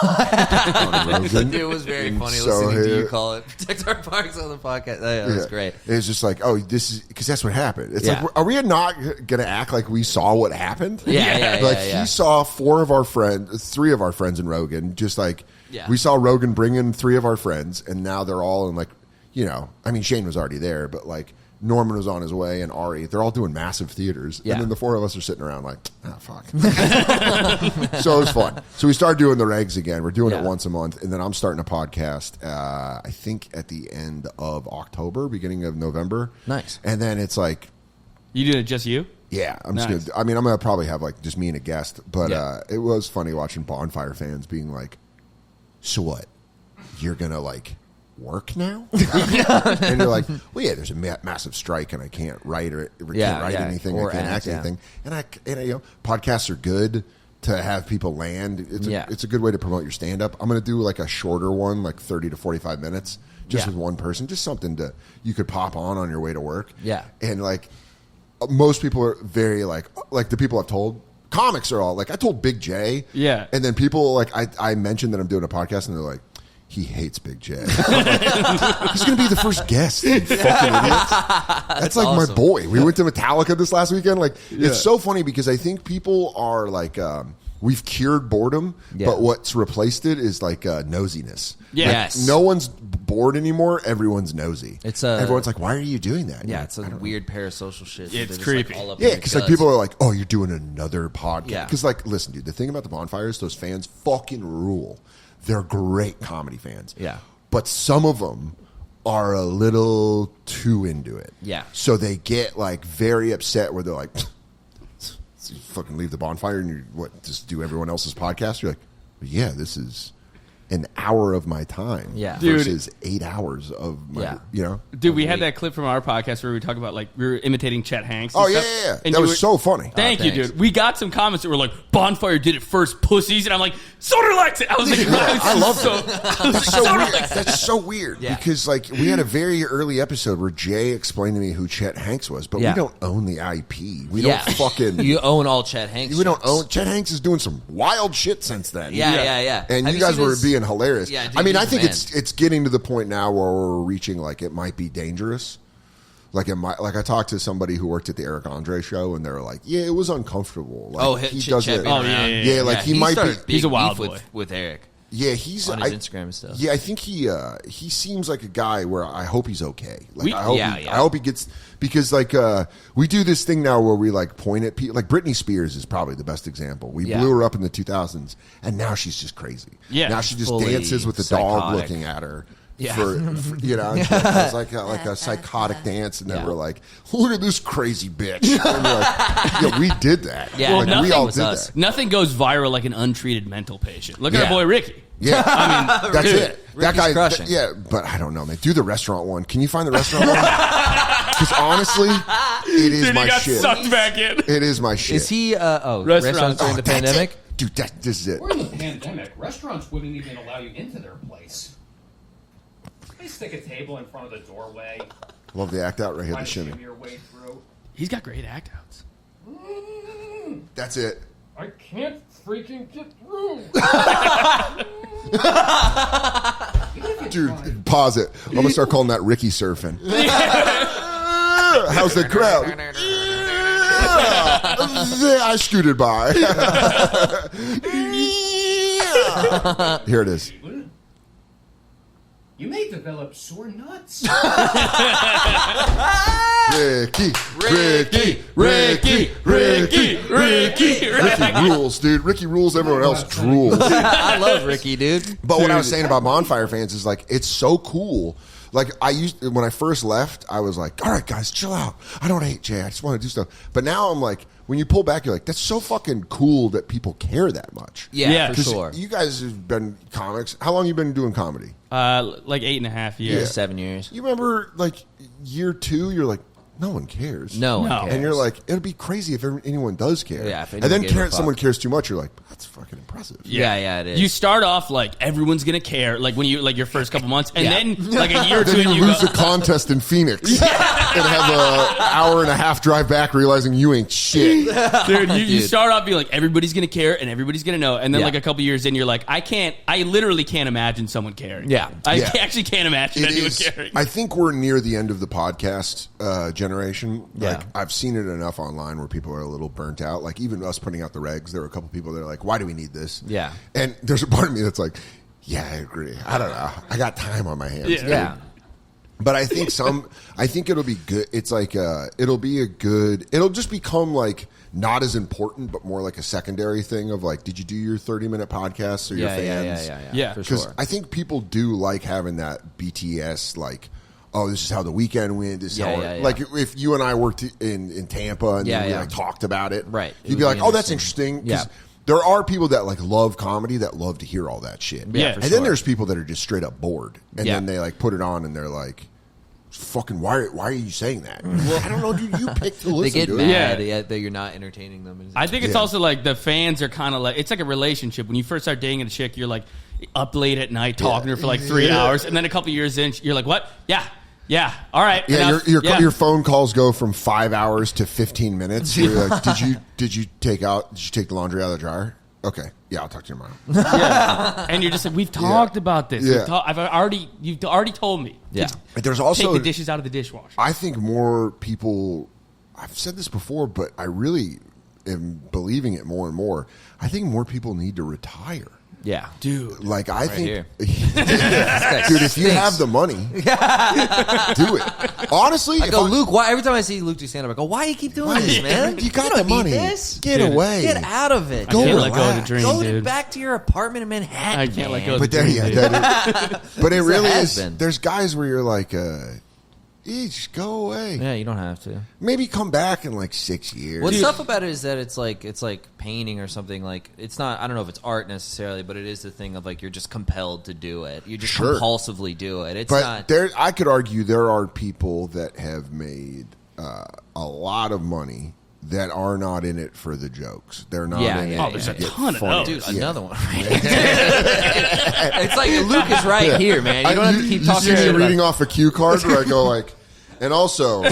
was very funny listening to you call it Protect Our Parks on the podcast. That was great. It was just like, oh, this is because that's what happened. It's like, are we not going to act like we saw what happened? He saw three of our friends in Rogan, just like we saw Rogan bring in three of our friends, and now they're all in like, you know, I mean, Shane was already there, but like, Norman was on his way, and Ari. They're all doing massive theaters. Yeah. And then the four of us are sitting around like, fuck. So it was fun. So we started doing the regs again. We're doing it once a month. And then I'm starting a podcast, I think at the end of October, beginning of November. Nice. And then it's like. You doing it just you? Yeah. I'm just gonna, I mean, I'm going to probably have like just me and a guest. But it was funny watching Bonfire fans being like, so what? You're going to like work now? And you're like, well, yeah, there's a massive strike and I can't write anything, or I can't act anything. And you know, podcasts are good to have people land. It's a good way to promote your stand-up. I'm going to do like a shorter one, like 30 to 45 minutes, just with one person, just something you could pop on your way to work. Yeah. And like most people are very like the people I've told, comics are all like, I told Big J. Yeah. And then people like, I mentioned that I'm doing a podcast and they're like, he hates Big J. He's going to be the first guest. You fucking idiots. That's like awesome. My boy. We went to Metallica this last weekend. Like, it's so funny because I think people are like, we've cured boredom, but what's replaced it is like nosiness. Yes. Like, no one's bored anymore. Everyone's nosy. Everyone's like, why are you doing that? Yeah, it's a weird parasocial shit. It's creepy. Like because like people are like, oh, you're doing another podcast. Because like, listen, dude, the thing about the Bonfire is those fans fucking rule. They're great comedy fans. Yeah. But some of them are a little too into it. Yeah. So they get like very upset where they're like, so you fucking leave the Bonfire and you just do everyone else's podcast? You're like, yeah, this is an hour of my time versus 8 hours of my, you know? Dude, we had that clip from our podcast where we talk about, like, we were imitating Chet Hanks. And yeah. And that was so funny. Thank you, dude. We got some comments that were like, Bonfire did it first, pussies. And I'm like, Soder likes it. I was like, I love it. That's so weird. That's so weird. Because, like, we had a very early episode where Jay explained to me who Chet Hanks was, but we don't own the IP. We don't fucking... You own all Chet Hanks. We don't own... Chet Hanks is doing some wild shit since then. Yeah. And you guys were being hilarious. Yeah, dude, I mean, I think it's getting to the point now where we're reaching like it might be dangerous. Like I talked to somebody who worked at the Eric Andre show, and they were like, "Yeah, it was uncomfortable." Like, he does it. He might be. He's a wild boy with Eric. Yeah, he's on his Instagram and stuff. Yeah, I think he seems like a guy where I hope he's okay. Like I yeah. hope he gets, because like we do this thing now where we like point at people. Like Britney Spears is probably the best example. We blew her up in the 2000s, and now she's just crazy. Yeah, now she just fully dances with the dog psychotic. looking at her. Yeah. For you know, it's like a psychotic dance, and then we're like, "Look at this crazy bitch!" And we're like, yeah, we did that. Yeah, like, well, we all was did us. that. Nothing goes viral like an untreated mental patient. Look at Yeah. our boy Ricky. Yeah, I mean, that's dude, it. That Ricky's guy, crushing. yeah, but I don't know, man. Do the restaurant one. Can you find the restaurant one? Because honestly, it is Dude, my he got shit. sucked back in. It is my shit. Is he? Restaurants. Restaurants during the that's pandemic. it. Dude, this is it. We're in the pandemic. Restaurants wouldn't even allow you into their place. They stick a table in front of the doorway. Love the act out right here, Try the to shimmy. shimmy your way through. He's got great act outs. That's it. I can't freaking get through. Dude, pause it. I'm going to start calling that Ricky surfing. How's the crowd? I scooted by. Here it is. You may develop sore nuts. Ricky rules, dude. Ricky rules. Everyone else drools. I love Ricky, dude. But what I was saying about Bonfire fans is like, it's so cool. Like when I first left, I was like, all right, guys, chill out. I don't hate Jay. I just want to do stuff. But now I'm like, when you pull back, you're like, that's so fucking cool that people care that much. Yeah, for 'Cause sure. you guys have been comics. How long you been doing comedy? Like 8.5 years. Yeah. 7 years. You remember like year 2, you're like, no one cares. No one No. cares. And you're like, it'd be crazy if anyone does care. Yeah, if and anyone then gave a someone fuck. cares too much, you're like, that's fucking impressive. Yeah, it is. You start off like everyone's gonna care, like when you like your first couple months, and then like a year or two, Then and you you lose go, a contest in Phoenix and have an hour and a half drive back realizing you ain't shit. dude, you Dude. start off being like everybody's gonna care and everybody's gonna know, and then Yeah. like a couple years in, you're like, I literally can't imagine someone caring. Yeah. Yeah. Actually can't imagine It anyone is, caring. I think we're near the end of the podcast generation. Like Yeah. I've seen it enough online where people are a little burnt out. Like even us putting out the regs, there were a couple people that are like, why do we need this? Yeah. And there's a part of me that's like, yeah, I agree. I don't know. I got time on my hands. Yeah. yeah. But I think I think it'll be good. It's like it'll just become like not as important, but more like a secondary thing of like, did you do your 30-minute podcasts or your fans? Yeah. For Because sure. I think people do like having that BTS, like, oh, this is how the weekend went. This is Yeah, how yeah, yeah. like if you and I worked in Tampa and Yeah, then we yeah. like talked about it, Right. It You'd be would like, be oh, that's interesting. interesting. 'Cause Yeah. there are people that like love comedy that love to hear all that shit. Yeah, for and then sure. there's people that are just straight up bored, and Yeah. then they like put it on and they're like, fucking why are you saying that? Well, I don't know, dude. You picked to They listen get to mad it. that you're not entertaining them. I think it's Yeah. also like the fans are kind of like, it's like a relationship. When you first start dating a chick, you're like up late at night talking to her for like 3 Yeah. hours, and then a couple years in, you're like, what? Yeah, all right. Yeah, enough. your phone calls go from 5 hours to 15 minutes. You're like, did you take the laundry out of the dryer? Okay, yeah, I'll talk to you tomorrow. Yeah. And you're just like, we've talked about this. Yeah. You've already told me. Yeah. But there's Take also the dishes out of the dishwasher. I think more people. I've said this before, but I really am believing it more and more. I think more people need to retire. Yeah. Dude. Like I think, here. dude, if you have the money, do it. Honestly, I if go, Luke, why every time I see Luke do stand up, I go, why you keep doing this, man? You got don't the money. need this. Get Dude, away. Get out of it. I can't let go of the relax. dream, Go dude. back to your apartment in Manhattan. I can't let man. go of But the there, dream, yeah, dude. but it really has is. been. There's guys where you're like, just go away. Yeah, you don't have to. Maybe come back in like 6 years. What's tough about it is that it's like painting or something. Like it's not. I don't know if it's art necessarily, but it is the thing of like you're just compelled to do it. You just Sure. compulsively do it. It's But not. there, I could argue there are people that have made a lot of money that are not in it for the jokes. They're not Yeah, in yeah, it. yeah, to yeah. get Ton of funny. those. Dude, Yeah. another one. It's like Luke is right here, man. You don't have to keep you talking see me shit about reading off a cue card where I go like, and also,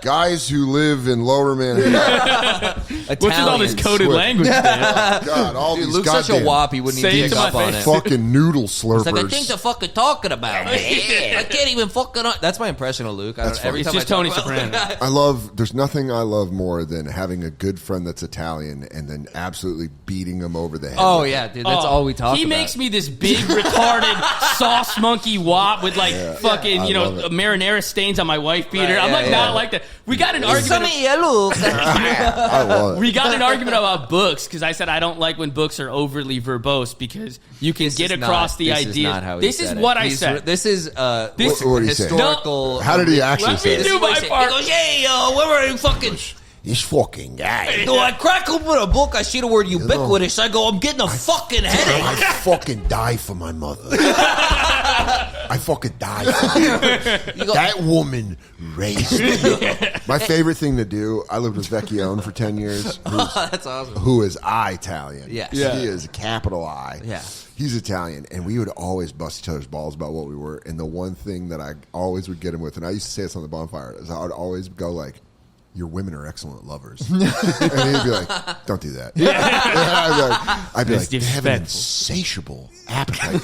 Guys who live in Lower Manhattan. What's with all this coded language, man? Oh, God, all Dude, these Luke's such a goddamn wop, he wouldn't Say even it pick to up my on face. it. fucking noodle slurpers. It's like, I think they're fucking talking about me. I can't even fucking... That's my impression of Luke. That's Every funny. time It's just I Tony talk about Soprano. There's nothing I love more than having a good friend that's Italian and then absolutely beating them over the head. Oh, with it. yeah, dude. That's all we talk He about. makes me this big, retarded, sauce monkey wop with like fucking, I love it. marinara stains on my wife beater. Right, I'm yeah, like, yeah. not like that. We got an argument. Luke. I love it. We got an argument about books because I said I don't like when books are overly verbose because you can get across the idea. This is not how he This is said what it. I said. This is What did he say? historical... How did he actually Let say me it? do my He part. goes, hey, where are you fucking... This fucking guy. No, I crack open a book, I see the word ubiquitous, I go, I'm getting a fucking headache. I fucking die for my mother. I fucking die for her. That woman raised me. My favorite thing to do, I lived with Vecchione for 10 years, That's awesome. who is Italian. Yes. Yeah. He is capital I. Yeah. He's Italian, and we would always bust each other's balls about what we were. And the one thing that I always would get him with, and I used to say this on the Bonfire, is I would always go like, your women are excellent lovers. And he'd be like, don't do that. I'd be like, they have an insatiable appetite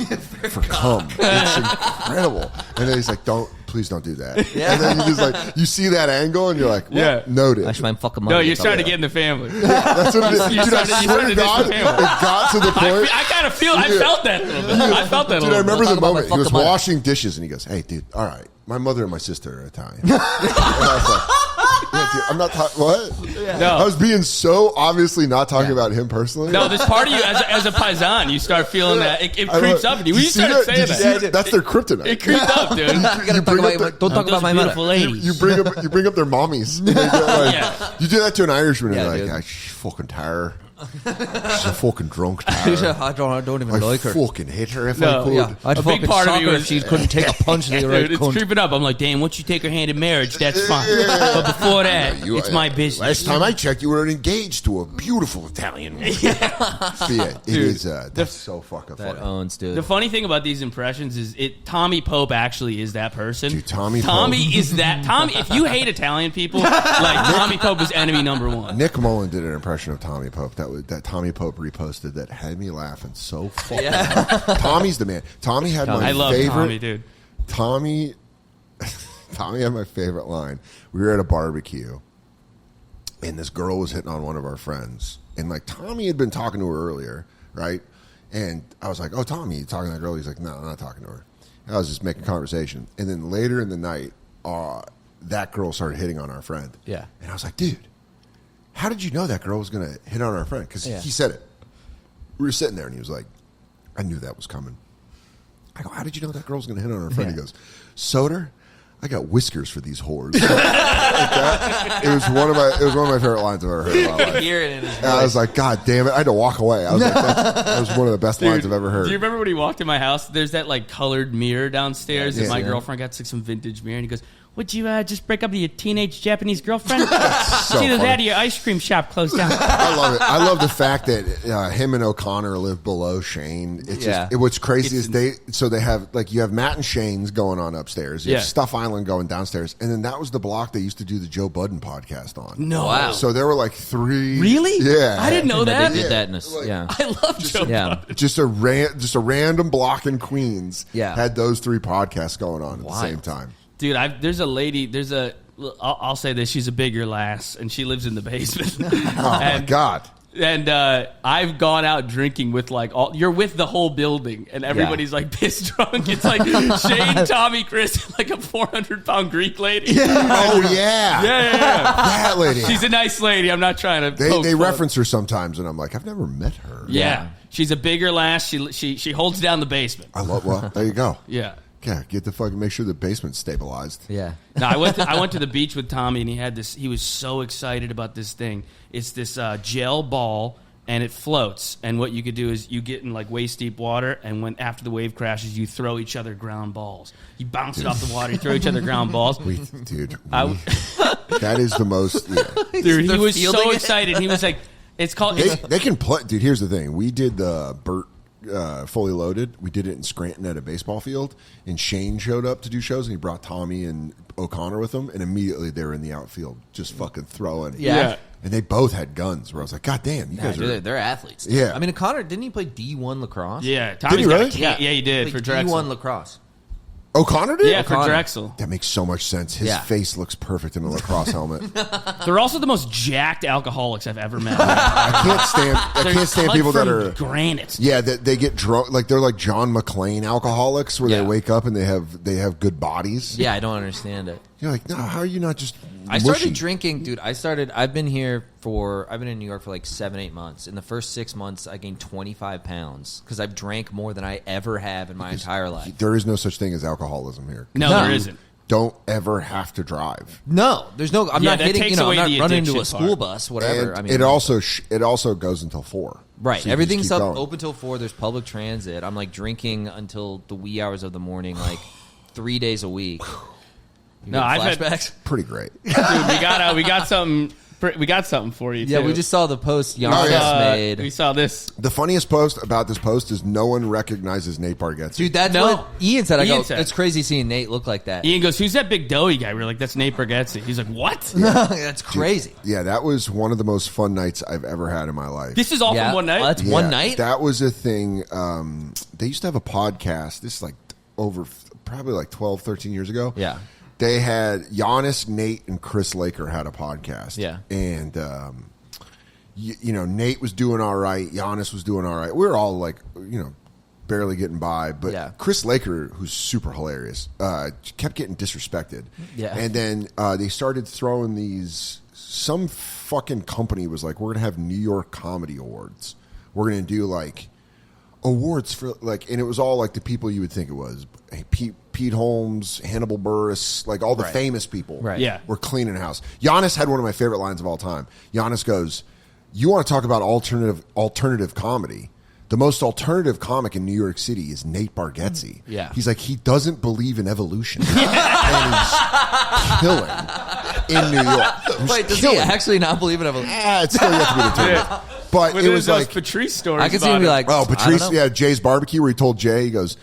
for cum. It's incredible. And then he's like, please don't do that. And then you just like, you see that angle and you're like, well, Yeah. noted. That's my fucking No, money. you're starting to get in the family. That's what it is. You Dude, I started- you swear to started God, this it family. got to the point. I kind of feel. I felt that. A little bit. I felt that. Dude, a I little remember bit. the Talk about moment my he was fucking money. washing dishes and he goes, hey, dude, all right, my mother and my sister are Italian. And I was like, yeah, dude, I'm not talking, what? No. I was being so obviously not talking about him personally. No, this part of you, as a paisan, you start feeling that. It I creeps love- up in you. Did You see started saying Did you see that. That's their kryptonite. It creeped up, dude. You gotta talk about don't talk about my beautiful mother. ladies. You bring up their mommies. And they go like, Yeah. You do that to an Irishman, and Yeah, they're like, dude. "Ah, she's fucking tired. She's a fucking drunk tired. I don't even I like her. fucking hit her if No, I could. Yeah, I'd A big fucking part of sock me her was- if she couldn't take a punch in the right Dude, it's cunt. creeping up. I'm like, damn, once you take her hand in marriage, that's fine. But before that, it's my business. Last time I checked, you were engaged to a beautiful Italian woman. So yeah, it is. That's so fucking That funny. owns, dude. The funny thing about these impressions is Tommy Pope actually is that person. Dude, Tommy is that Tommy. If you hate Italian people, like Tommy Pope is enemy number one. Nick Mullen did an impression of Tommy Pope that Tommy Pope reposted that had me laughing so fucking hard. Tommy's the man. Tommy had my I love favorite. Tommy, dude. Tommy had my favorite line. We were at a barbecue, and this girl was hitting on one of our friends, and like Tommy had been talking to her earlier, right? And I was like, "Oh, Tommy, you talking to that girl?" He's like, "No, I'm not talking to her." And I was just making conversation, and then later in the night, that girl started hitting on our friend. Yeah. And I was like, "Dude, how did you know that girl was going to hit on our friend?" Because Yeah. he said it. We were sitting there, and he was like, "I knew that was coming." I go, "How did you know that girl was going to hit on her friend?" Yeah. He goes, "Soder, I got whiskers for these whores." Like that. It was one of my favorite lines I've ever heard in my life. Hear it in his And I was like, "God damn it!" I had to walk away. I was like, that was one of the best lines I've ever heard. Do you remember when he walked in my house? There's that like colored mirror downstairs, Yeah, and my yeah. girlfriend got like some vintage mirror, and he goes, "Would you just break up with your teenage Japanese girlfriend? so See, that funny. your ice cream shop closed down." I love it. I love the fact that him and O'Connor live below Shane. It's Yeah. just what's crazy is they have like you have Matt and Shane's going on upstairs. You have Yeah. Stuff Island going downstairs, and then that was the block they used to do the Joe Budden podcast on. No, Wow. So there were like 3. really? Yeah, I didn't know that. They did Yeah. that in this. Like- Yeah. I love Joe. Yeah. Just a random block in Queens. Yeah. had those 3 podcasts going on at the Wild. same time. Dude, there's a lady. I'll say this. She's a bigger lass, and she lives in the basement. Oh my god. And I've gone out drinking with like you're with the whole building, and everybody's like pissed drunk. It's like Shane, Tommy, Chris, and like a 400-pound Greek lady. Oh yeah, Yeah. that lady. She's a nice lady. I'm not trying to. They poke fun. reference her sometimes, and I'm like, I've never met her. Yeah, she's a bigger lass. She holds down the basement. I love. Well, there you go. Yeah. Yeah, get the fucking make sure the basement's stabilized. Yeah. No, I went to the beach with Tommy, and he had this. He was so excited about this thing. It's this gel ball, and it floats. And what you could do is you get in like waist deep water, and when after the wave crashes, you throw each other ground balls. You bounce it off the water. You throw each other ground balls. That is the most. Yeah. Dude, he was fielding so it? excited. He was like, "It's called." They can play, dude. Here's the thing: we did the Burt Fully Loaded. We did it in Scranton at a baseball field, and Shane showed up to do shows, and he brought Tommy and O'Connor with him, and immediately they were in the outfield just fucking throwing. Yeah. And they both had guns, where I was like, God damn, you guys are... They're athletes. Yeah. I mean, Connor, didn't he play D1 lacrosse? Yeah, Tommy's Did he really? got yeah, he did for Drexel. D1 lacrosse. O'Connor did? Yeah, for O'Connor. Drexel. That makes so much sense. His Yeah. face looks perfect in a lacrosse helmet. They're also the most jacked alcoholics I've ever met. I can't stand people that are... granite. Yeah, that they get drunk, like they're like John McClane alcoholics, where they wake up and they have good bodies. Yeah, I don't understand it. You're like, no, how are you not just? I started mushy? drinking, dude. I've been in New York for like 7-8 months. In the first 6 months, I gained 25 pounds because I've drank more than I ever have in my entire life. There is no such thing as alcoholism here. No, No. there isn't. Don't ever have to drive. No, there's no. I'm Yeah, not that hitting. takes I'm away not the running into a addiction school part. bus, whatever. And I mean, it also goes until 4. right. So you Everything's just keep up going. open till 4. There's public transit. I'm like drinking until the wee hours of the morning, like 3 days a week. You No, got I've had- flashbacks. Pretty great. Dude, we got something. We got something for you. Yeah, too. we just saw the post Giannis made. We saw this. The funniest post about this post is no one recognizes Nate Bargatze. Dude, that's No. what Ian said. Ian said. It's crazy seeing Nate look like that. Ian goes, "Who's that big doughy guy?" We're like, "That's Nate Bargatze." He's like, "What?" That's crazy. Yeah, that was one of the most fun nights I've ever had in my life. This is all Yeah, from one night. that's one night. That was a thing. They used to have a podcast. This is like over probably like 12, 13 years ago. Yeah. They had Giannis, Nate, and Chris Laker had a podcast. Yeah. And, you know, Nate was doing all right. Giannis was doing all right. We were all like, you know, barely getting by. But Yeah. Chris Laker, who's super hilarious, kept getting disrespected. Yeah. And then they started throwing these. Some fucking company was like, we're going to have New York Comedy Awards. We're going to do like awards for like, and it was all like the people you would think it was. Hey, Pete Holmes, Hannibal Buress, like all the famous people. Right. Yeah. Were cleaning house. Giannis had one of my favorite lines of all time. Giannis goes, "You want to talk about alternative comedy? The most alternative comic in New York City is Nate Bargatze." Yeah. He's like, he doesn't believe in evolution. And he's killing in New York. He's Wait, does he killing. actually not believe in evolution? It's still yet to be determined. But With it was those like, Patrice stories. I could see about him be it. like, oh, I don't Patrice, know. yeah, Jay's barbecue, where he told Jay, he goes,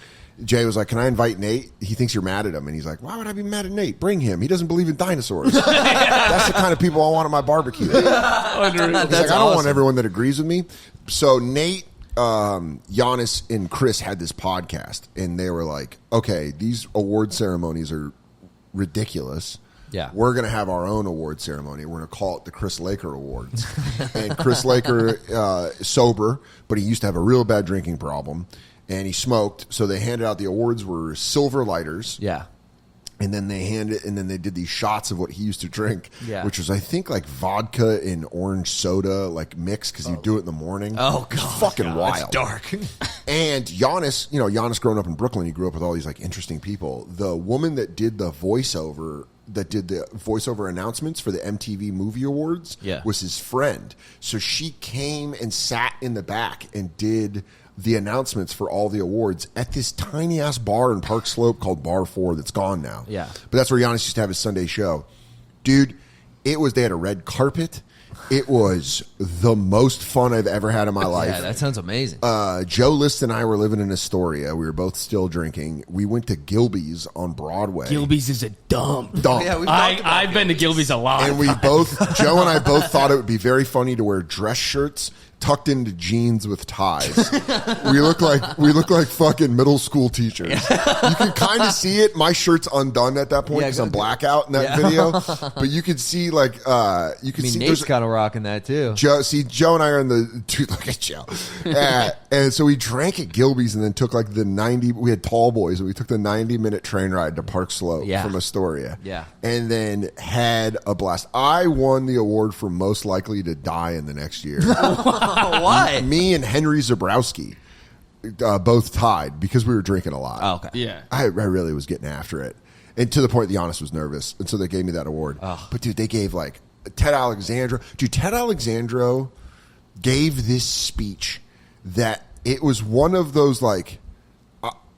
Jay was like, "Can I invite Nate?" He thinks you're mad at him, and he's like, "Why would I be mad at Nate? Bring him. He doesn't believe in dinosaurs." That's the kind of people I want at my barbecue. He's like, I don't want awesome. everyone that agrees with me. So Nate, Giannis, and Chris had this podcast, and they were like, "Okay, these award ceremonies are ridiculous. Yeah. We're going to have our own award ceremony. We're going to call it the Chris Laker Awards." And Chris Laker is sober, but he used to have a real bad drinking problem, and he smoked. So they handed out the awards were silver lighters. Yeah. And then they did these shots of what he used to drink, Yeah. which was, I think, like vodka and orange soda, like mixed, because he'd do it in the morning. Oh, It was God. fucking wild. It's dark. And Giannis, Giannis growing up in Brooklyn, he grew up with all these like interesting people. The woman that did the voiceover announcements for the MTV Movie Awards was his friend. So she came and sat in the back and did the announcements for all the awards at this tiny ass bar in Park Slope called Bar 4 that's gone now. Yeah. But that's where Giannis used to have his Sunday show. Dude, they had a red carpet. It was the most fun I've ever had in my life. Yeah, that sounds amazing. Joe List and I were living in Astoria. We were both still drinking. We went to Gilby's on Broadway. Gilby's is a dump. Yeah, we've talked about I've been to Gilby's a lot. And Joe and I both thought it would be very funny to wear dress shirts tucked into jeans with ties. We look like fucking middle school teachers. You can kind of see it. My shirt's undone at that point because I'm blackout in that video. But you could see Nate's kind of rocking that too. Joe and I are in the dude. Look at Joe, and so we drank at Gilby's and then took like the 90. We had tall boys, and we took the 90-minute train ride to Park Slope from Astoria. Yeah, and then had a blast. I won the award for most likely to die in the next year. Why? Me and Henry Zabrowski both tied because we were drinking a lot. Oh, okay. Yeah. I really was getting after it, and to the point that Giannis was nervous, and so they gave me that award. But dude, they gave like Ted Alexandro. Dude, Ted Alexandro gave this speech that it was one of those like,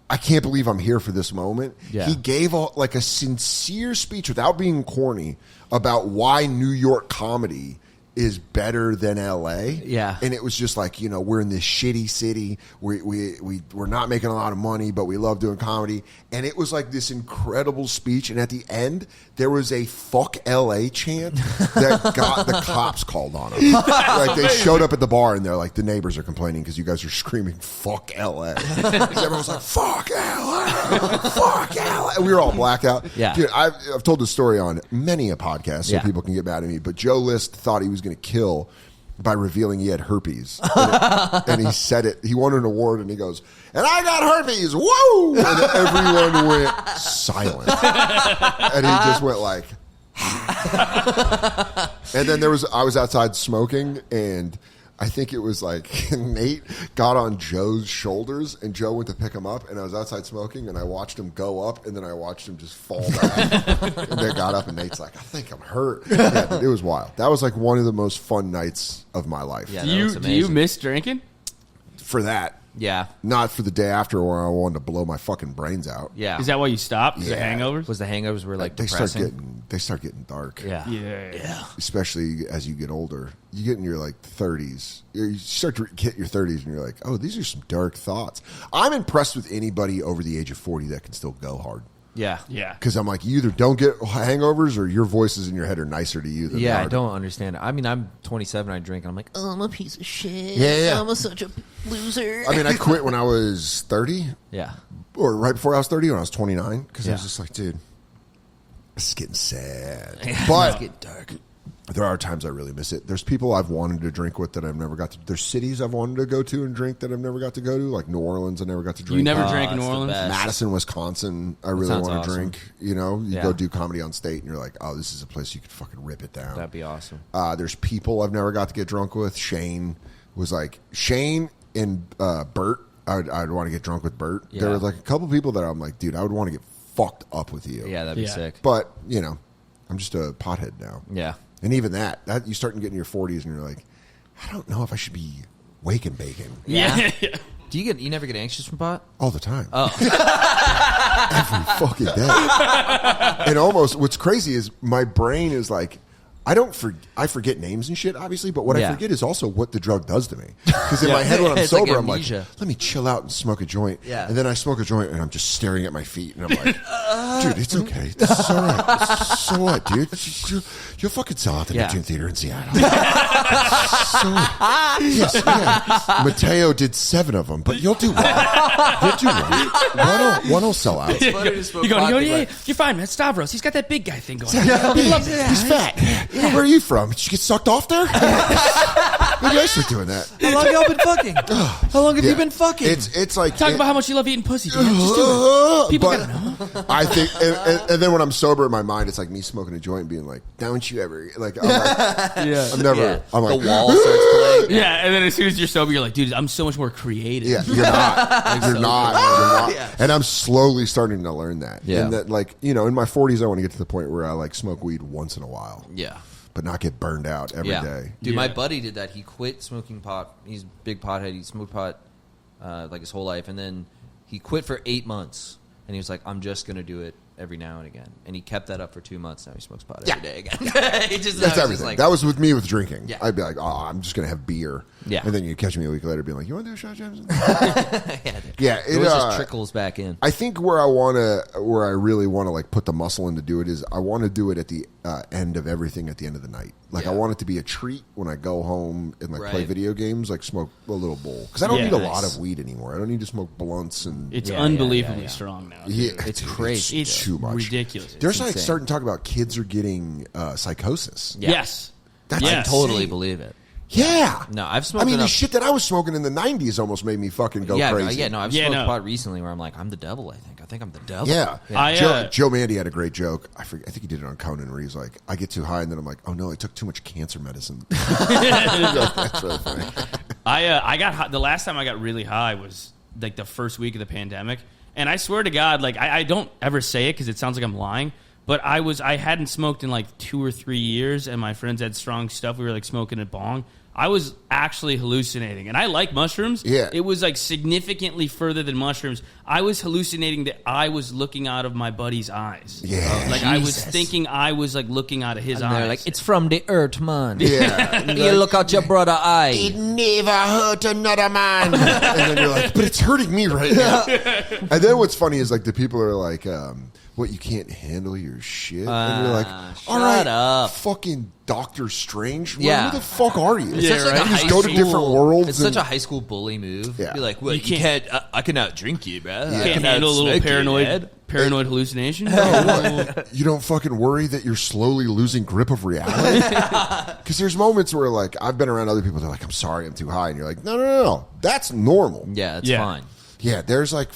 I can't believe I'm here for this moment. Yeah. He gave like a sincere speech without being corny about why New York comedy is better than LA. Yeah. And it was just like, you know, we're in this shitty city. We're not making a lot of money, but we love doing comedy. And it was like this incredible speech. And at the end, there was a fuck LA chant that got the cops called on them. Like they showed up at the bar and they're like, the neighbors are complaining because you guys are screaming fuck LA. Everyone was like, fuck LA, fuck LA. And we were all blacked out. Yeah. Dude, I've told this story on many a podcast so people can get mad at me, but Joe List thought he was going to kill by revealing he had herpes. And he said it. He won an award and he goes, and I got herpes. Whoa! And everyone went silent. And he just went like, and then I was outside smoking and I think it was like Nate got on Joe's shoulders and Joe went to pick him up and I was outside smoking and I watched him go up and then I watched him just fall back. And they got up and Nate's like, I think I'm hurt. Yeah, dude, it was wild. That was like one of the most fun nights of my life. Yeah, Do you miss drinking? For that. Yeah. Not for the day after where I wanted to blow my fucking brains out. Yeah. Is that why you stopped? The Yeah. hangovers? Was the hangovers were like They depressing? start getting dark. Yeah. Yeah. Especially as you get older. You get in your like 30s. You start to hit your 30s and you're like, oh, these are some dark thoughts. I'm impressed with anybody over the age of 40 that can still go hard. Yeah. Yeah. Because I'm like, you either don't get hangovers or your voices in your head are nicer to you than Yeah, they I are. don't understand it. I mean, I'm 27, I drink, and I'm like, oh, I'm a piece of shit. Yeah. I'm such a loser. I mean, I quit when I was 30, yeah. or right before I was 30 when I was 29, because I Yeah. was just like, dude, it's getting sad. But It's getting dark. there are times I really miss it. There's people I've wanted to drink with that I've never got to. There's cities I've wanted to go to and drink that I've never got to go to, like New Orleans. I never got to drink. You never Oh, drank in New it's the Orleans? best. Madison, Wisconsin. I really sounds want to awesome. drink. You know, you Yeah. go do comedy on state, and you're like, oh, this is a place you could fucking rip it down. That'd be awesome. There's people I've never got to get drunk with. Shane and Bert. I'd want to get drunk with Bert. Yeah. There were like a couple people that I'm like, dude, I would want to get fucked up with you. Yeah, that'd be Yeah. sick. But you know, I'm just a pothead now. Yeah. And even that you start to get in your 40s, and you're like, I don't know if I should be wake and bacon Yeah. Do you never get anxious from pot? all the time. Oh. Every fucking day. And almost what's crazy is my brain is like, I forget names and shit, obviously, but what I Yeah. forget is also what the drug does to me. Because in my head when I'm It's like sober, I'm like, amnesia. let me chill out and smoke a joint. Yeah. And then I smoke a joint and I'm just staring at my feet and I'm like, dude, it's okay. This is all right. So what, dude? You'll fucking sell out the Yeah. Neptune Theater in Seattle. So what? Yes, yeah. Mateo did 7 of them, but you'll do well. You'll do well. One will sell out. You go, yeah, you're fine, man. Stavros, he's got that big guy thing going on. He's fat. Where are you from? Did you get sucked off there? Maybe I start doing that. How long y'all been fucking? How long have you been fucking? It's like Talk about how much you love eating pussy, dude. Just do it. People but gotta know. I think, and then when I'm sober in my mind, it's like me smoking a joint, and being like, "Don't you ever?" Like, I'm, like, I'm never. Yeah. I'm like, the wall starts playing. Yeah, and then as soon as you're sober, you're like, dude, I'm so much more creative. Yeah, you're not. You're not. Yeah. And I'm slowly starting to learn that. Yeah. And that, like, you know, in my 40s, I want to get to the point where I like smoke weed once in a while, Yeah. but not get burned out every day. Yeah. Dude, my Yeah. buddy did that. He quit smoking pot. He's a big pothead. He smoked pot like his whole life. And then he quit for 8 months. And he was like, I'm just going to do it every now and again. And he kept that up for 2 months. Now he smokes pot every day again. He just, That's I was everything. just like, That was with me with drinking. Yeah. I'd be like, oh, I'm just going to have beer. Yeah. And then you'd catch me a week later being like, you want to do a shot, James? yeah, dude. Yeah. It always just trickles back in. I think where I really want to like put the muscle in to do it is I want to do it at the end of everything at the end of the night. Like I Yeah. want it to be a treat when I go home and like play Right. video games, like smoke a little bowl. Because I don't Yeah. need a Nice. lot of weed anymore. I don't need to smoke blunts and It's Yeah, unbelievably yeah. strong now. yeah, It's dude, crazy. It's too much. ridiculous. There's like insane. starting to talk about kids are getting psychosis. Yeah. Yes. That's Yeah. I totally insane. believe it. Yeah. No, I've smoked I mean, the enough. shit that I was smoking in the 90s almost made me fucking go yeah, crazy. I've Yeah, smoked no. pot recently where I'm like, I'm the devil, I think I'm the devil. Yeah. I, Joe Mandy had a great joke. I think he did it on Conan where he's like, I get too high and then I'm like, oh no, I took too much cancer medicine. That's really funny. I got high, the last time I got really high was like the first week of the pandemic, and I swear to God, like I don't ever say it because it sounds like I'm lying, but I hadn't smoked in like 2 or 3 years, and my friends had strong stuff. We were like smoking a bong. I was actually hallucinating. And I like mushrooms. Yeah. It was like significantly further than mushrooms. I was hallucinating that I was looking out of my buddy's eyes. Yeah. Like I was Jesus. thinking I was like looking out of his And eyes. they're like, it's from the earth, man. Yeah. You look out your brother eye. It never hurt another man. And then you're like, but it's hurting me right now. And then what's funny is like the people are like, what, you can't handle your shit? And you're like, all right, shut up. fucking Doctor Strange. Yeah. Who the fuck are you? It's such like a You just high go to school- different worlds. It's such a high school bully move. Yeah. Be like, what? You You can't- can't. I can out drink you, bro. You can't handle a little paranoid hallucination. You don't fucking worry that you're slowly losing grip of reality? Because there's moments where, like, I've been around other people, they're like, I'm sorry, I'm too high. And you're like, no. That's normal. Yeah, it's Yeah. fine. Yeah, there's like,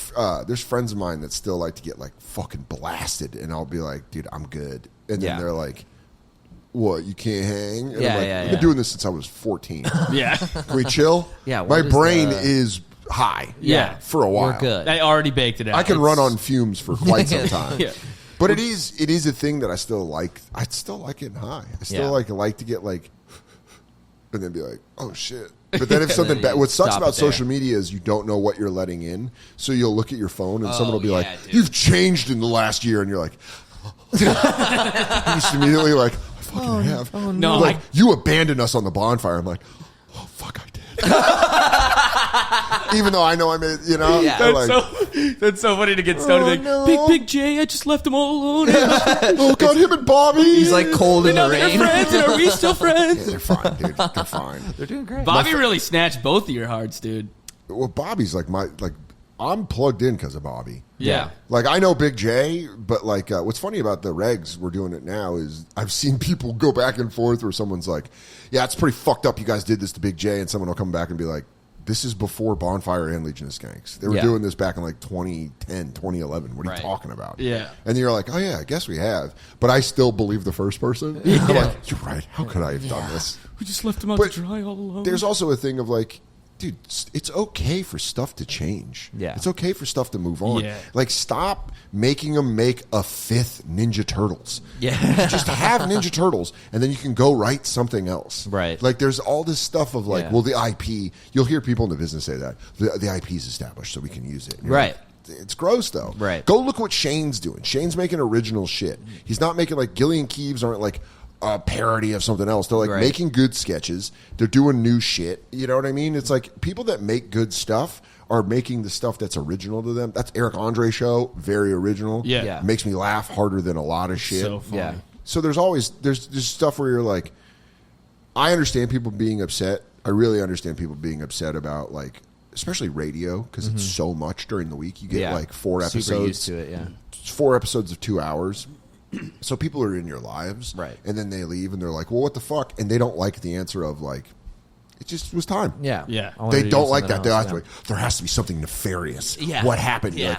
there's friends of mine that still like to get, like, fucking blasted. And I'll be like, dude, I'm good. And then Yeah. they're like, what, you can't hang? And Yeah, I'm like, yeah, I've yeah. been doing this since I was 14. Yeah. Can we chill? Yeah, My what is brain the- is high. Yeah. For a while. We're good. I already baked it out. I can run on fumes for quite some time. Yeah. But it is a thing that I still like. I still like getting high. I still Yeah. like to get like, and then be like, oh shit. But then if something then bad, you what sucks stop about it there. social media is you don't know what you're letting in. So you'll look at your phone and someone will be yeah, like, dude. you've changed in the last year. And you're like, you just immediately like, I fucking have. no. Like, you abandoned us on the bonfire. I'm like, oh, fuck, I did. Even though I know I made, you know. Yeah. they're That's like, that's so funny to get stoned. Oh, Like, no. Big Jay, I just left him all alone. oh, God, him and Bobby. He's like cold in Now the they're rain. friends, and are we still Yeah, friends? they're fine, dude. They're fine. They're doing great. Bobby really snatched both of your hearts, dude. Well, Bobby's like I'm plugged in because of Bobby. Yeah. Like, I know Big J, but like, what's funny about the regs, we're doing it now, is I've seen people go back and forth where someone's like, yeah, it's pretty fucked up you guys did this to Big J, and someone will come back and be like, this is before Bonfire and Legion of Skanks. They were Yeah. doing this back in like 2010, 2011. What are Right. you talking about? Yeah. And you're like, oh yeah, I guess we have. But I still believe the first person. I'm like, you're right. How could I have done this? We just left him out But to dry all alone. There's also a thing of like, dude, it's okay for stuff to change. Yeah. It's okay for stuff to move on. Yeah. Like, stop making them make a fifth Ninja Turtles. Yeah. Just have Ninja Turtles, and then you can go write something else. Right. Like, there's all this stuff of like, Yeah. well, the IP, you'll hear people in the business say that. The IP is established, so we can use it. And you're Right. like, it's gross, though. Right. Go look what Shane's doing. Shane's making original shit. He's not making, like, Gillian Keeves aren't, like, a parody of something else. They're like Right. making good sketches. They're doing new shit. You know what I mean? It's like people that make good stuff are making the stuff that's original to them. That's Eric Andre show, very original. Yeah. Yeah. Makes me laugh harder than a lot of shit. so funny. Yeah. So there's stuff where you're like, I understand people being upset. I really understand people being upset about, like, especially radio, because it's so much during the week. You get Yeah. like 4 episodes. Super used to it, yeah. 4 episodes of 2 hours. So people are in your lives, Right. And then they leave, and they're like, "Well, what the fuck?" And they don't like the answer of like, "It just was time." Yeah. Yeah. I wanted They to don't do like that. something They else, ask me, there has to be something nefarious. Yeah. What happened? You're Yeah.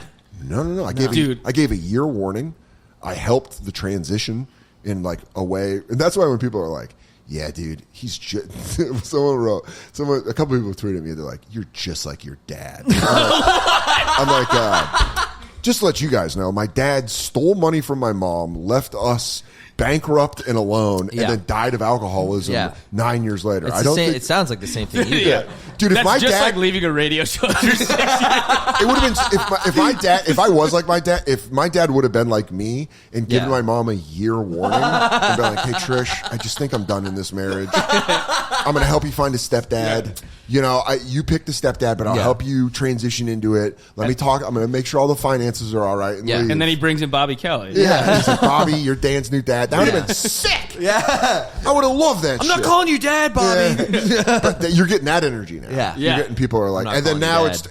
like, no. I Dude. gave a year warning. I helped the transition in like a way, and that's why when people are like, "Yeah, dude, he's just," a couple people tweeted me. They're like, "You're just like your dad." I'm like, just to let you guys know, my dad stole money from my mom, left us bankrupt and alone, Yeah. and then died of alcoholism Yeah. 9 years later. It's I the don't same, think it sounds like the same thing you Yeah. did. dude. If That's my just dad, like leaving a radio show after 6 years. it would have been if I was like my dad. If my dad would have been like me and given Yeah. my mom a year warning and been like, "Hey, Trish, I just think I'm done in this marriage. I'm going to help you find a stepdad. You know, you pick the stepdad, but I'll Yeah. help you transition into it. Let me talk. I'm going to make sure all the finances are all right." And, Yeah. leave. And then he brings in Bobby Kelly. yeah, he's like, "Bobby, you're Dan's new dad." That would have been sick. Yeah, I would have loved that. I'm not calling you dad, Bobby. Yeah. But you're getting that energy now. Yeah. You're Yeah. getting people are like, I'm not and then calling now you it's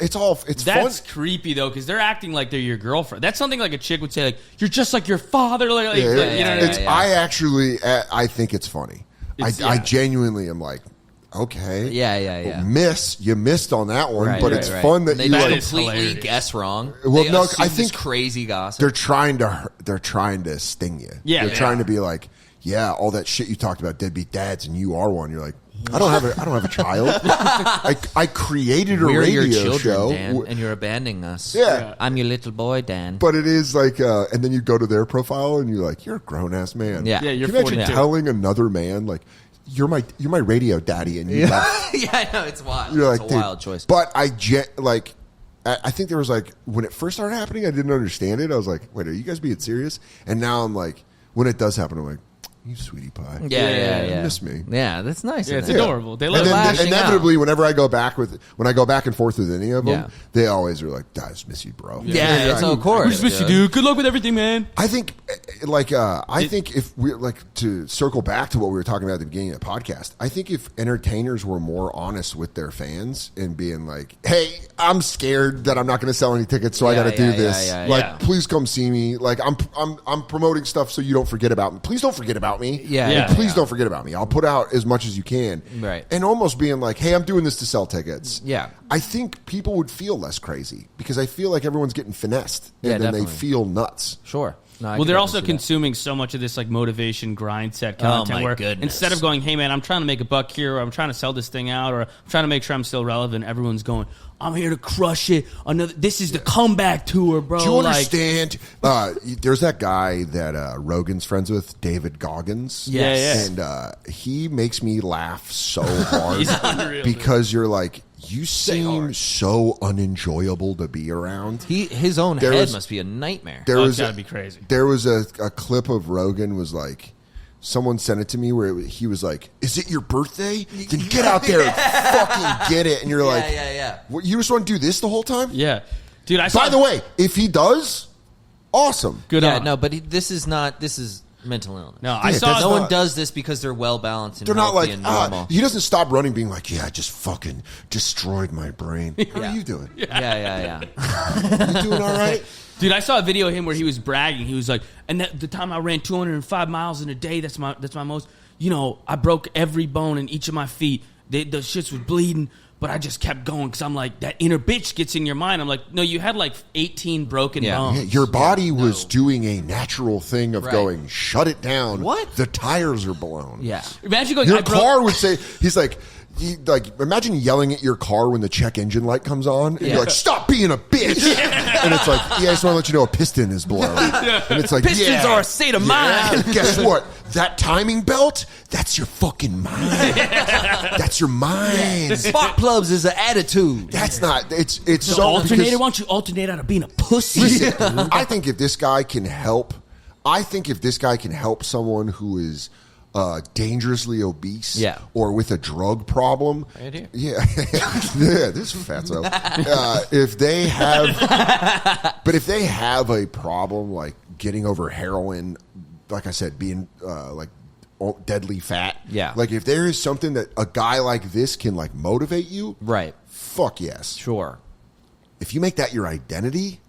dad. That's fun. creepy though, because they're acting like they're your girlfriend. That's something like a chick would say, like, "You're just like your father." Like, Yeah, you know what I mean? it's, I actually, I think it's funny. It's- I yeah. genuinely am like, okay, Yeah. you missed on that one, Right, but right, it's right. fun that They you just That like. is completely hilarious. guess wrong. Well, They no, assume I this think crazy gossip. They're trying to sting you. Yeah, they're they trying are. to be like, yeah, all that shit you talked about deadbeat dads, and you are one. You're like, I don't have a child. I created a We're radio your children, show. Dan, and you're abandoning us. Yeah. I'm your little boy, Dan. But it is like, and then you go to their profile and you're like, you're a grown ass man. Yeah. Yeah, you're Can you imagine 42. telling another man like, you're my radio daddy, and you left. Yeah, I know it's wild. You're It's like, a dude. wild choice. But I think there was like when it first started happening, I didn't understand it. I was like, wait, are you guys being serious? And now I'm like, when it does happen, I'm like, you sweetie pie. Yeah. You miss me. Yeah, that's nice. Yeah, it's isn't it? adorable. They And look then lashing inevitably, whenever I go back and forth with any of them, Yeah. they always are like, I just miss you, bro. Yeah, so of course. We just miss you, dude. Good luck with everything, man. I think, I think if we to circle back to what we were talking about at the beginning of the podcast, I think if entertainers were more honest with their fans and being like, "Hey, I'm scared that I'm not going to sell any tickets, so I got to do this. Please come see me. Like, I'm promoting stuff, so you don't forget about me. Please don't forget about me. Please don't forget about me. I'll put out as much as you can. Right. And almost being like, hey, I'm doing this to sell tickets. Yeah. I think people would feel less crazy because I feel like everyone's getting finessed, and then definitely. they feel nuts. Sure. No, I Well, can they're definitely also see that. consuming so much of this like motivation grind set content my where goodness. instead of going, hey man, I'm trying to make a buck here, or I'm trying to sell this thing out, or I'm trying to make sure I'm still relevant, everyone's going, I'm here to crush it. This is the comeback tour, bro. Do you understand? There's that guy that Rogan's friends with, David Goggins. Yes. And he makes me laugh so hard. He's unreal, because you're like, you seem so unenjoyable to be around. His own head must be a nightmare. It's gotta be crazy. There was a clip of Rogan was like, someone sent it to me where he was like, "Is it your birthday? Then get out there and fucking get it." And you're like, What, you just want to do this the whole time? Yeah. Dude, I saw... By the way, if he does, awesome. Good on. No, but this is mental illness. No, I saw... No one does this because they're well balanced and They're not healthy like, and normal. he doesn't stop running being like, yeah, I just fucking destroyed my brain. How are you doing? Yeah. You doing all right? Dude, I saw a video of him where he was bragging. He was like, and the time I ran 205 miles in a day, that's my most, I broke every bone in each of my feet. The shits was bleeding, but I just kept going because I'm like, that inner bitch gets in your mind. I'm like, no, you had like 18 broken bones. Yeah, your body was doing a natural thing of going, shut it down. What? The tires are blown. Yeah. Imagine going, Your car would say, he's like, imagine yelling at your car when the check engine light comes on, and you're like, "Stop being a bitch!" And it's like, "Yeah, I just want to let you know a piston is blown." And it's like, Pistons are a state of mind. Guess what? That timing belt, that's your fucking mind. That's your mind. Spark plugs is an attitude. That's not. It's the so alternator. because- Why don't you alternate out of being a pussy? Listen, I think if this guy can help, someone who is dangerously obese, or with a drug problem, Right here. yeah, this fatso. If they have a problem like getting over heroin, like I said, being like deadly fat, like if there is something that a guy like this can like motivate you, Right. fuck yes, Sure. If you make that your identity,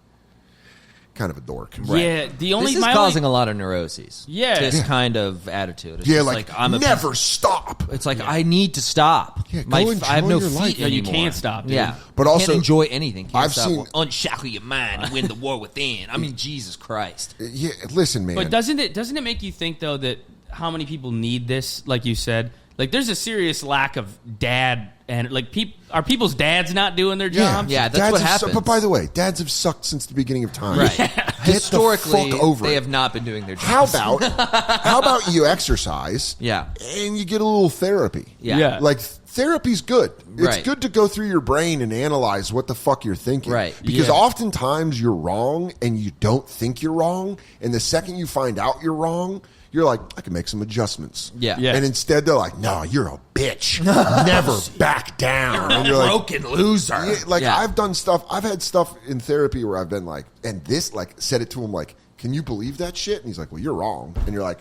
kind of a dork. Yeah, This is causing a lot of neuroses. Yeah. This kind of attitude. It's Yeah, just like I'm never stop. It's like I need to stop. Yeah, go enjoy I have no your feet life. No, you anymore. can't stop, dude. Yeah, But You also- can't enjoy anything. Can't I've stop. seen- Unshackle your mind and win the war within. I mean, Jesus Christ. Yeah, listen, man. But doesn't it make you think though that how many people need this? Like you said, like there's a serious lack of dad and like are people's dads not doing their jobs? Yeah, that's dads what have happens. But by the way, dads have sucked since the beginning of time. Right. Get Historically, the fuck over they it. have not been doing their How jobs. about you exercise? Yeah. And you get a little therapy. Yeah. Like therapy's good. It's Right. good to go through your brain and analyze what the fuck you're thinking. Right. Because Yeah. oftentimes you're wrong and you don't think you're wrong. And the second you find out you're wrong, you're like, I can make some adjustments. Yeah. Yeah. And instead they're like, no, you're a bitch. Never back down. And you're like, Broken loser. yeah, like Yeah. I've done stuff. I've had stuff in therapy where I've been like, and this like said it to him like, can you believe that shit? And he's like, well, you're wrong. And you're like,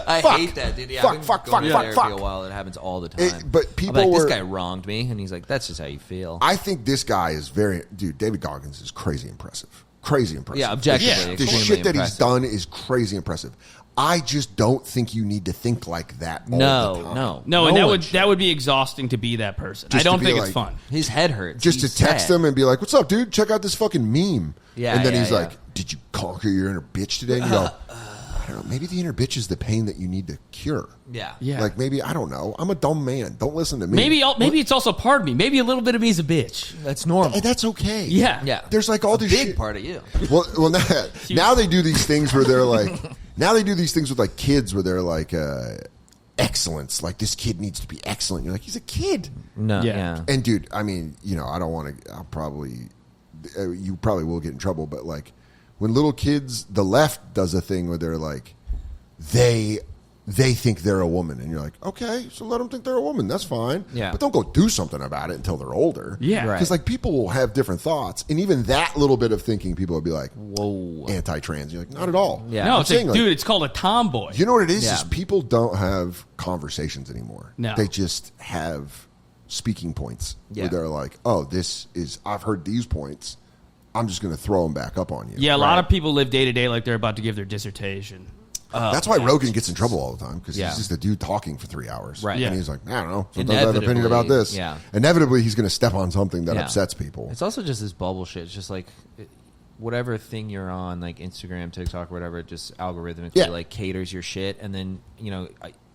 I hate that, dude. Yeah, I've been going to therapy fuck. a while. It happens all the time. but people I'm like, were- this guy wronged me, and he's like, that's just how you feel. I think this guy is dude, David Goggins is crazy impressive. Crazy impressive. Yeah, objectively, The extremely shit that he's impressive. done is crazy impressive. I just don't think you need to think like that all the time. No. No, and one that would be exhausting to be that person. Just I don't to be think like- it's fun. His head hurts. Just He's to text sad. him and be like, what's up, dude? Check out this fucking meme. Yeah, and then yeah, he's yeah. like, did you conquer your inner bitch today? And you go, I don't know. Maybe the inner bitch is the pain that you need to cure. Yeah. Yeah. Like maybe, I don't know. I'm a dumb man. Don't listen to me. Maybe it's also part of me. Maybe a little bit of me is a bitch. That's normal. And that's okay. Yeah. Yeah. There's like all a this big shit. part of you. Well, now they do these things where they're like, Now they do these things with like kids where they're like excellence. Like this kid needs to be excellent. You're like, he's a kid. No, Yeah. yeah. And dude, I mean, I don't want to. You probably will get in trouble. But like when little kids, the left does a thing where they're like, they think they're a woman, and you're like, okay, so let them think they're a woman. That's fine. Yeah. But don't go do something about it until they're older. Yeah. Right. Because like people will have different thoughts, and even that little bit of thinking, people will be like, Whoa. anti-trans. You're like, not at all. Yeah. No, I'm it's saying, like, dude, it's called a tomboy. you know what it is? Yeah. Is people don't have conversations anymore. No. They just have speaking points Yeah. where they're like, oh, I've heard these points. I'm just going to throw them back up on you. Yeah, a lot of people live day to day like they're about to give their dissertation. That's why Rogan gets in trouble all the time, because Yeah. he's just a dude talking for 3 hours. Right. Yeah. And he's like, I don't know. Sometimes I have an opinion about Inevitably, this. yeah. Inevitably, he's going to step on something that Yeah. upsets people. It's also just this bubble shit. It's just like whatever thing you're on, like Instagram, TikTok, whatever, it just algorithmically Yeah. like caters your shit. And then,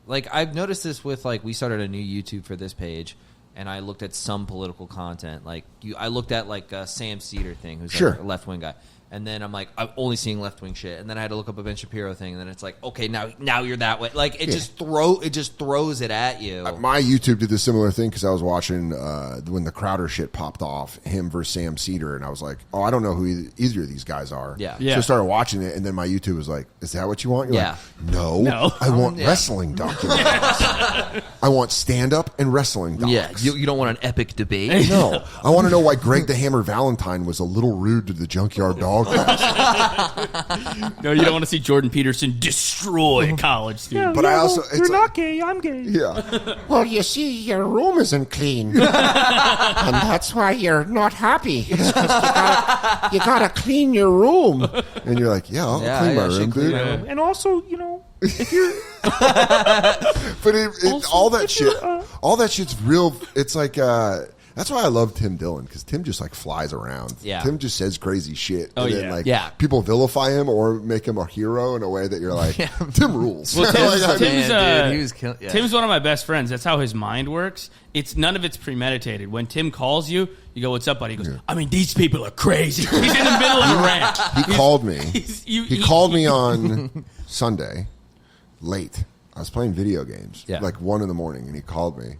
I've noticed this with like, we started a new YouTube for this page, and I looked at some political content. Like I looked at like a Sam Cedar thing, who's Sure. like a left wing guy. And then I'm like, I'm only seeing left wing shit. And then I had to look up a Ben Shapiro thing, and then it's like, okay, now you're that way. Like it just throws it at you. My YouTube did this similar thing because I was watching when the Crowder shit popped off, him versus Sam Cedar, and I was like, oh, I don't know who either of these guys are. Yeah. Yeah. So I started watching it, and then my YouTube was like, is that what you want? You're Yeah. like, no. No. I want Yeah. wrestling documentaries. I want stand-up and wrestling docs. Yeah, you don't want an epic debate. No. I want to know why Greg the Hammer Valentine was a little rude to the Junkyard Dog. No, you don't want to see Jordan Peterson destroy a college student. But I also, it's like, gay, I'm gay. yeah. Well, you see, your room isn't clean. And that's why you're not happy. It's 'cause you gotta clean your room. And you're like, yeah, I'll clean my room, dude. And also, if you're But all that shit's real. It's like that's why I love Tim Dillon, because Tim just like flies around. Yeah. Tim just says crazy shit. Oh, and yeah. then, like, Yeah. people vilify him or make him a hero in a way that you're like, Tim rules. Well, Tim's, Like, Tim's, Man, dude, he was kill- yeah. Tim's one of my best friends. That's how his mind works. None of it's premeditated. When Tim calls you, you go, "What's up, buddy?" He goes, "I mean, these people are crazy." He's in the middle of a rant. he called me. He Called me on Sunday, late. I was playing video games, Yeah. like 1 a.m, and he called me. And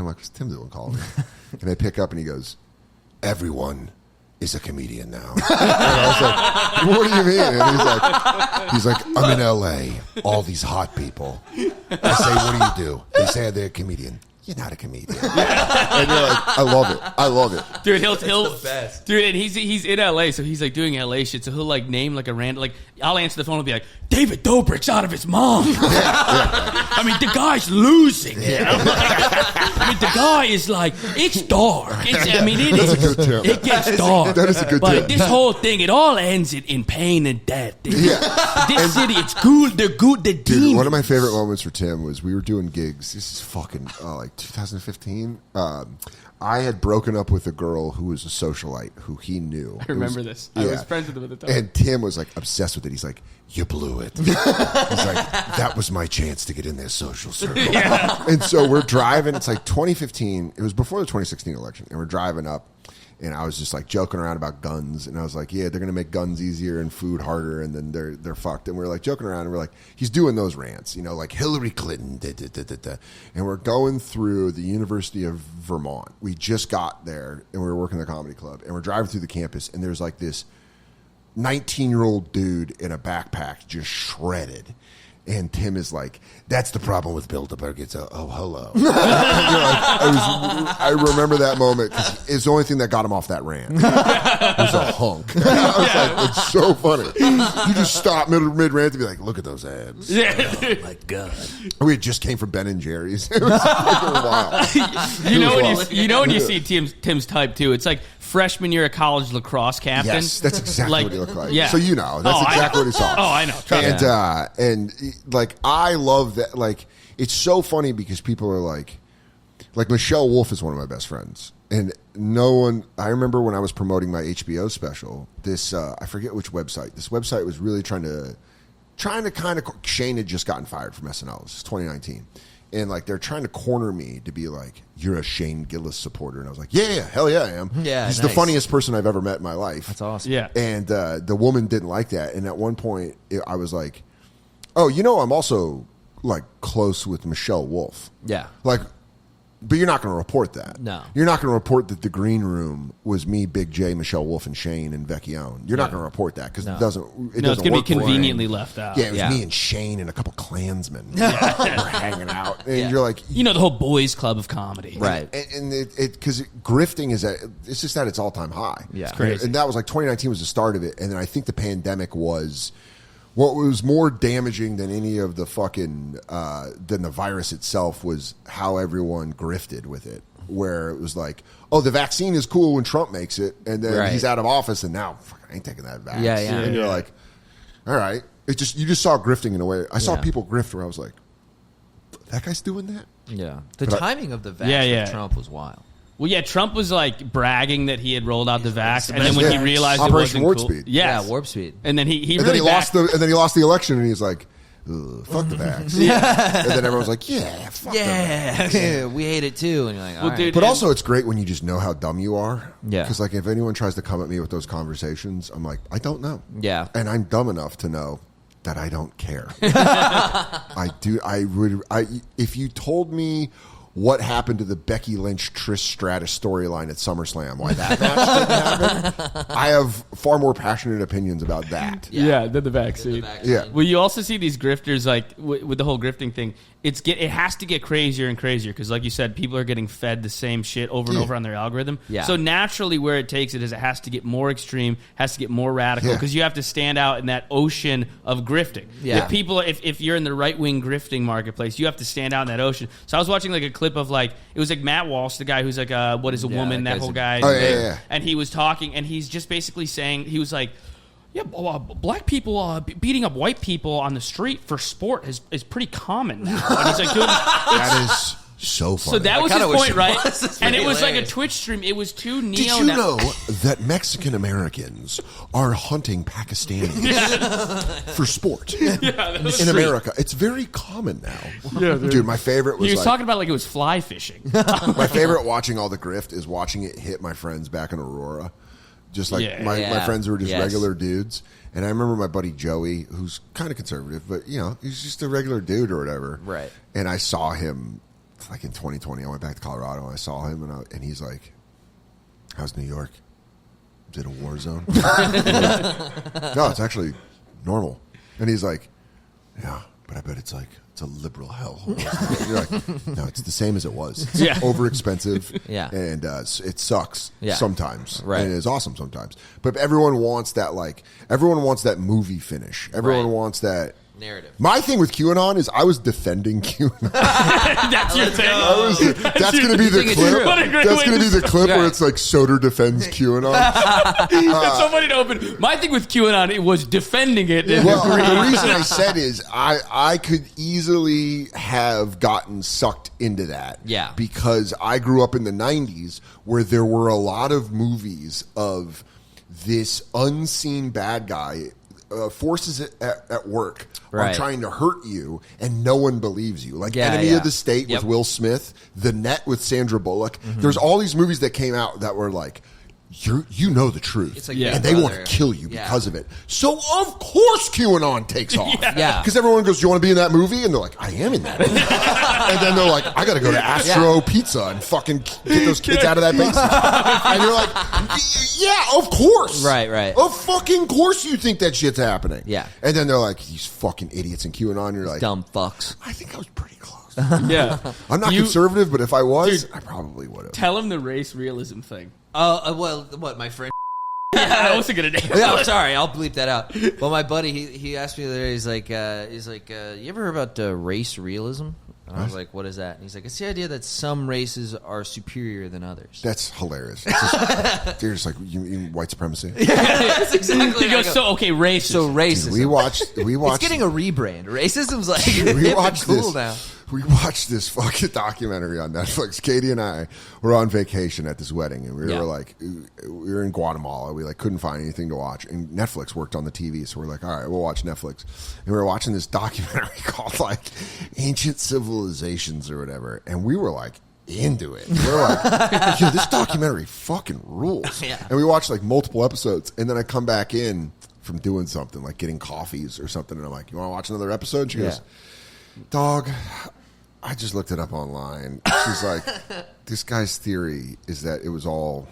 I'm like, what's Tim Dillon calling me? And I pick up, and he goes, everyone is a comedian now. And I was like, what do you mean? And he's like, I'm in L.A., all these hot people. I say, what do? They say they're a comedian. You're not a comedian. And you're like, I love it. Dude, he'll dude, and he's in LA, so he's like doing LA shit. So he'll like name like a random, like I'll answer the phone and be like, David Dobrik's out of his mind. I mean, the guy's losing. I mean, the guy is like, it's dark. It That's is. a good tip. It gets dark. That is a good but tip. this whole thing, it all ends in pain and death. Yeah. This city, it's cool. They're good. They're Dude, demons. one of my favorite moments for Tim was we were doing gigs. This is fucking like 2015. I had broken up with a girl who was a socialite who he knew. I remember this. I was friends with him at the time. And Tim was like obsessed with it. He's like, you blew it. He's like, that was my chance to get in their social circle. And so we're driving. It's like 2015. It was before the 2016 election. And we're driving up. And I was just like joking around about guns, and I was like, "Yeah, they're gonna make guns easier and food harder, and then they're fucked." And we're like joking around, and we're like, "He's doing those rants, like Hillary Clinton." And we're going through the University of Vermont. We just got there, and we were working at the comedy club, and we're driving through the campus, and there's like this 19-year-old dude in a backpack, just shredded. And Tim is like, that's the problem with Bilderberg. It's hello. I remember that moment because it's the only thing that got him off that rant. He was a hunk. I was like, it's so funny. You just stop mid-rant to be like, look at those abs. Oh, my God. We had just came from Ben and Jerry's. It was fucking wild. You know when you see Tim's type too. It's like freshman year of college lacrosse captain. Yes, that's exactly what he looked like. Yeah. So that's exactly what he saw. Oh, I know. Trust me. And like I love that. Like it's so funny because people are like Michelle Wolf is one of my best friends, and no one. I remember when I was promoting my HBO special. This I forget which website. This website was really trying to kind of. Shane had just gotten fired from SNL. This is 2019. And like they're trying to corner me to be like, you're a Shane Gillis supporter, and I was like, yeah, hell yeah, I am. Yeah, he's nice. the funniest person I've ever met in my life. That's awesome. Yeah. And the woman didn't like that. And at one point, I was like, Oh, I'm also like close with Michelle Wolf. Yeah. Like, but you're not going to report that. No. You're not going to report that the green room was me, Big J, Michelle Wolf, and Shane and Vecchione. You're not going to report that because it doesn't. It's going to be conveniently left out. Yeah, it was me and Shane and a couple Klansmen. We're hanging out, and you're like, the whole boys' club of comedy, right? And it because grifting it's just at its all time high. Yeah, it's crazy. And that was like 2019 was the start of it, and then I think the pandemic was. What was more damaging than any of the fucking than the virus itself was how everyone grifted with it. Where it was like, oh, the vaccine is cool when Trump makes it, and then he's out of office, and now I ain't taking that vaccine. Yeah. And you're like, all right, you just saw grifting in a way. I saw people grift where I was like, that guy's doing that. Yeah, the timing of the vax with Trump was wild. Well, yeah, Trump was like bragging that he had rolled out the vax, and then when he realized Operation it Warp wasn't cool, Speed. Yeah, Warp Speed. And then he and really then he lost the election, and he's like, fuck the vax. And then everyone's like, fuck the vax. We hate it too. And you're like, all right. dude, But also, it's great when you just know how dumb you are. Yeah. Because like, if anyone tries to come at me with those conversations, I'm like, I don't know. Yeah. And I'm dumb enough to know that I don't care. If you told me what happened to the Becky Lynch Trish Stratus storyline at SummerSlam, why that match didn't happen, I have far more passionate opinions about that. than the vaccine. Yeah. Well, you also see these grifters like with the whole grifting thing. It has to get crazier and crazier because, like you said, people are getting fed the same shit over and over on their algorithm. Yeah. So naturally, where it takes it is it has to get more extreme, has to get more radical because you have to stand out in that ocean of grifting. Yeah. If you're in the right wing grifting marketplace, you have to stand out in that ocean. So I was watching like a clip of like it was like Matt Walsh, the guy who's like what is a woman, that whole guy. And he was talking, and he's just basically saying he was like. Yeah, black people beating up white people on the street for sport is pretty common now. And he's like, dude, that is so funny. So that was his point, right? And it was hilarious. like a Twitch stream. It was two neo. Did you know that Mexican Americans are hunting Pakistanis for sport in America? It's very common now. Yeah, dude, my favorite was he was talking about like it was fly fishing. My favorite watching all the grift is watching it hit my friends back in Aurora. Just like my friends who were just regular dudes. And I remember my buddy Joey, who's kind of conservative, but, he's just a regular dude or whatever. Right. And I saw him, like in 2020, I went back to Colorado, and I saw him, and he's like, how's New York? Is it a war zone? No, it's actually normal. And he's like, yeah, but I bet it's like, it's a liberal hellhole. You're like, no, it's the same as it was. It's over expensive. And it sucks sometimes. Right. And it is awesome sometimes. But everyone wants that, everyone wants that movie finish. Everyone wants that narrative. My thing with QAnon is I was defending QAnon. That's your thing. That's going to be the clip. That's going to be the clip where it's like Soder defends QAnon. That's so funny to open. My thing with QAnon, it was defending it. Well, the reason I said is I could easily have gotten sucked into that. Yeah. Because I grew up in the 90s where there were a lot of movies of this unseen bad guy forces it at work on trying to hurt you, and no one believes you. Like Enemy of the State with Will Smith, The Net with Sandra Bullock. There's all these movies that came out that were like, you know the truth, it's like and they want to kill you because of it. So of course QAnon takes off, because everyone goes, "Do you want to be in that movie?" And they're like, "I am in that movie." And then they're like, "I got to go to Astro Pizza and fucking get those kids out of that basement." And you're like, "Yeah, of course, right, of fucking course you think that shit's happening." Yeah. And then they're like, "These fucking idiots in QAnon." You're like, dumb fucks. I think I was pretty close. Yeah, I'm not conservative, but if I was, I probably would have. Tell him the race realism thing. Well, what, my friend? I wasn't gonna name it. Yeah, I'm sorry, I'll bleep that out. Well, my buddy, he asked me the other day. He's like, you ever heard about race realism? And I was like, what is that? And he's like, it's the idea that some races are superior than others. That's hilarious. They're just like, you mean white supremacy? Yeah, that's exactly. He goes, racist. So racism. Dude, we watched. It's getting a rebrand. Racism's like we watched cool this. now. We watched this fucking documentary on Netflix. Katie and I were on vacation at this wedding, and we were like, we were in Guatemala. We couldn't find anything to watch, and Netflix worked on the TV, so we're like, all right, we'll watch Netflix. And we were watching this documentary called like Ancient Civilizations or whatever, and we were like into it. We were like, yo, this documentary fucking rules. Yeah. And we watched like multiple episodes, and then I come back in from doing something, like getting coffees or something. And I'm like, you want to watch another episode? And she goes, dog, I just looked it up online. She's like, this guy's theory is that it was all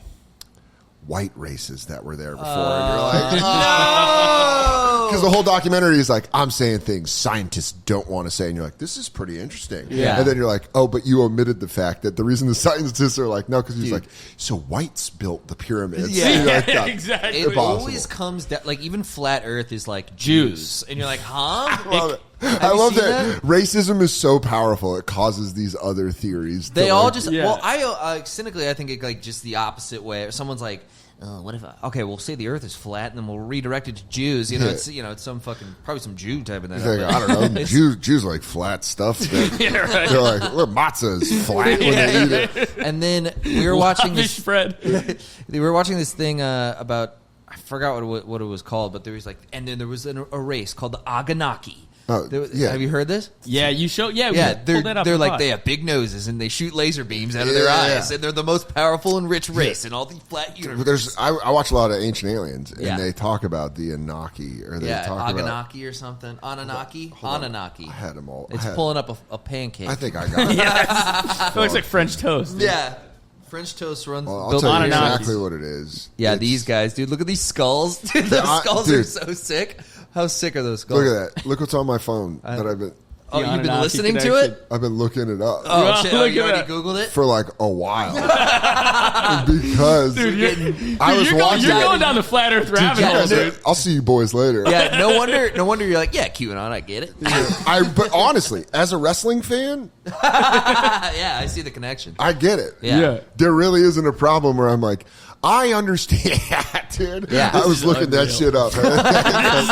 white races that were there before. And you're like, no! Because the whole documentary is like, I'm saying things scientists don't want to say. And you're like, this is pretty interesting. Yeah. And then you're like, oh, but you omitted the fact that the reason the scientists are like, no, because he's like, so whites built the pyramids. Yeah. And you're like, no, Exactly. It impossible. always comes down, like, even flat Earth is like Jews. And you're like, huh? I love it. Have I you love seen that racism is so powerful it causes these other theories. They to, all like, just, well, I cynically, I think it like just the opposite way. Someone's like, what if we'll say the Earth is flat and then we'll redirect it to Jews. You know, it's it's some fucking probably some Jew type of thing. Like, I don't know. Jews like flat stuff. They're like, look, matzah is flat when they eat it. And then we were watching this spread. we were watching this thing about, I forgot what it was called, but there was like, and then there was a race called the Aganaki. Oh, yeah. Have you heard this? Yeah, you show. Yeah, they're like they have big noses and they shoot laser beams out of their eyes, and they're the most powerful and rich race in all the flat universe. I watch a lot of Ancient Aliens, and they talk about the Anunnaki, or they talk about Aganaki or something. Anunnaki. I had them all. It's pulling up a pancake. I think I got it. It looks like French toast. Yeah. French toast runs. Well, I'll built tell you on exactly what it is. Yeah, It's- these guys, dude. Look at these skulls. Dude, those skulls are so sick. How sick are those skulls? Look at that. Look what's on my phone that I've been. Oh, you've been Anunnaki listening to connection. it? I've been looking it up Oh, shit. Oh, Look you at already that. Googled it? for like a while because I was watching. You're going down the flat Earth rabbit yeah, hole, dude. dude. I'll see you boys later. Yeah, no wonder you're like, yeah, QAnon, I get it. But honestly, as a wrestling fan, Yeah, I see the connection. I get it. Yeah. There really isn't a problem where I'm like, I understand, dude. Yeah. I was looking that shit up. This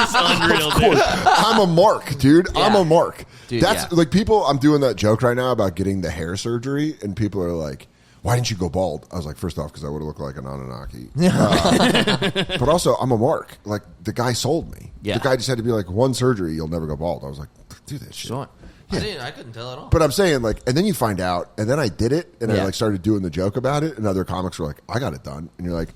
is unreal, dude. I'm a mark, dude. I'm a mark. Dude, That's yeah. like people. I'm doing that joke right now about getting the hair surgery, and people are like, "Why didn't you go bald?" I was like, first off, because I would have looked like an Anunnaki. But also, I'm a mark. Like the guy sold me. Yeah. The guy just had to be like, one surgery, you'll never go bald. I was like, do that shit. Sure. I couldn't tell at all. But I'm saying, like, and then you find out, and then I did it, and I Yeah. like started doing the joke about it, and other comics were like, I got it done, and you're like,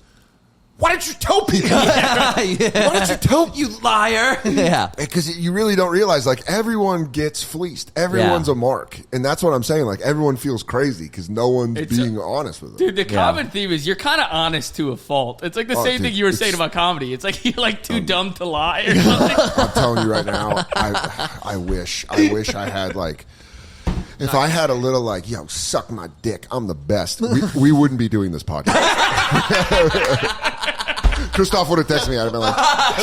why didn't you tell people? Why didn't you tell you liar? Yeah. Because you really don't realize, like, everyone gets fleeced. Everyone's Yeah. a mark. And that's what I'm saying. Like, everyone feels crazy because no one's It's being honest with them. Dude, the common theme is you're kind of honest to a fault. It's like the same dude, thing you were it's- saying about comedy. It's like you're like too dumb to lie or something. I'm telling you right now, I wish I had, like, if I had a little, like, yo, suck my dick, I'm the best, we wouldn't be doing this podcast. Christoph would have texted me. I'd have been like,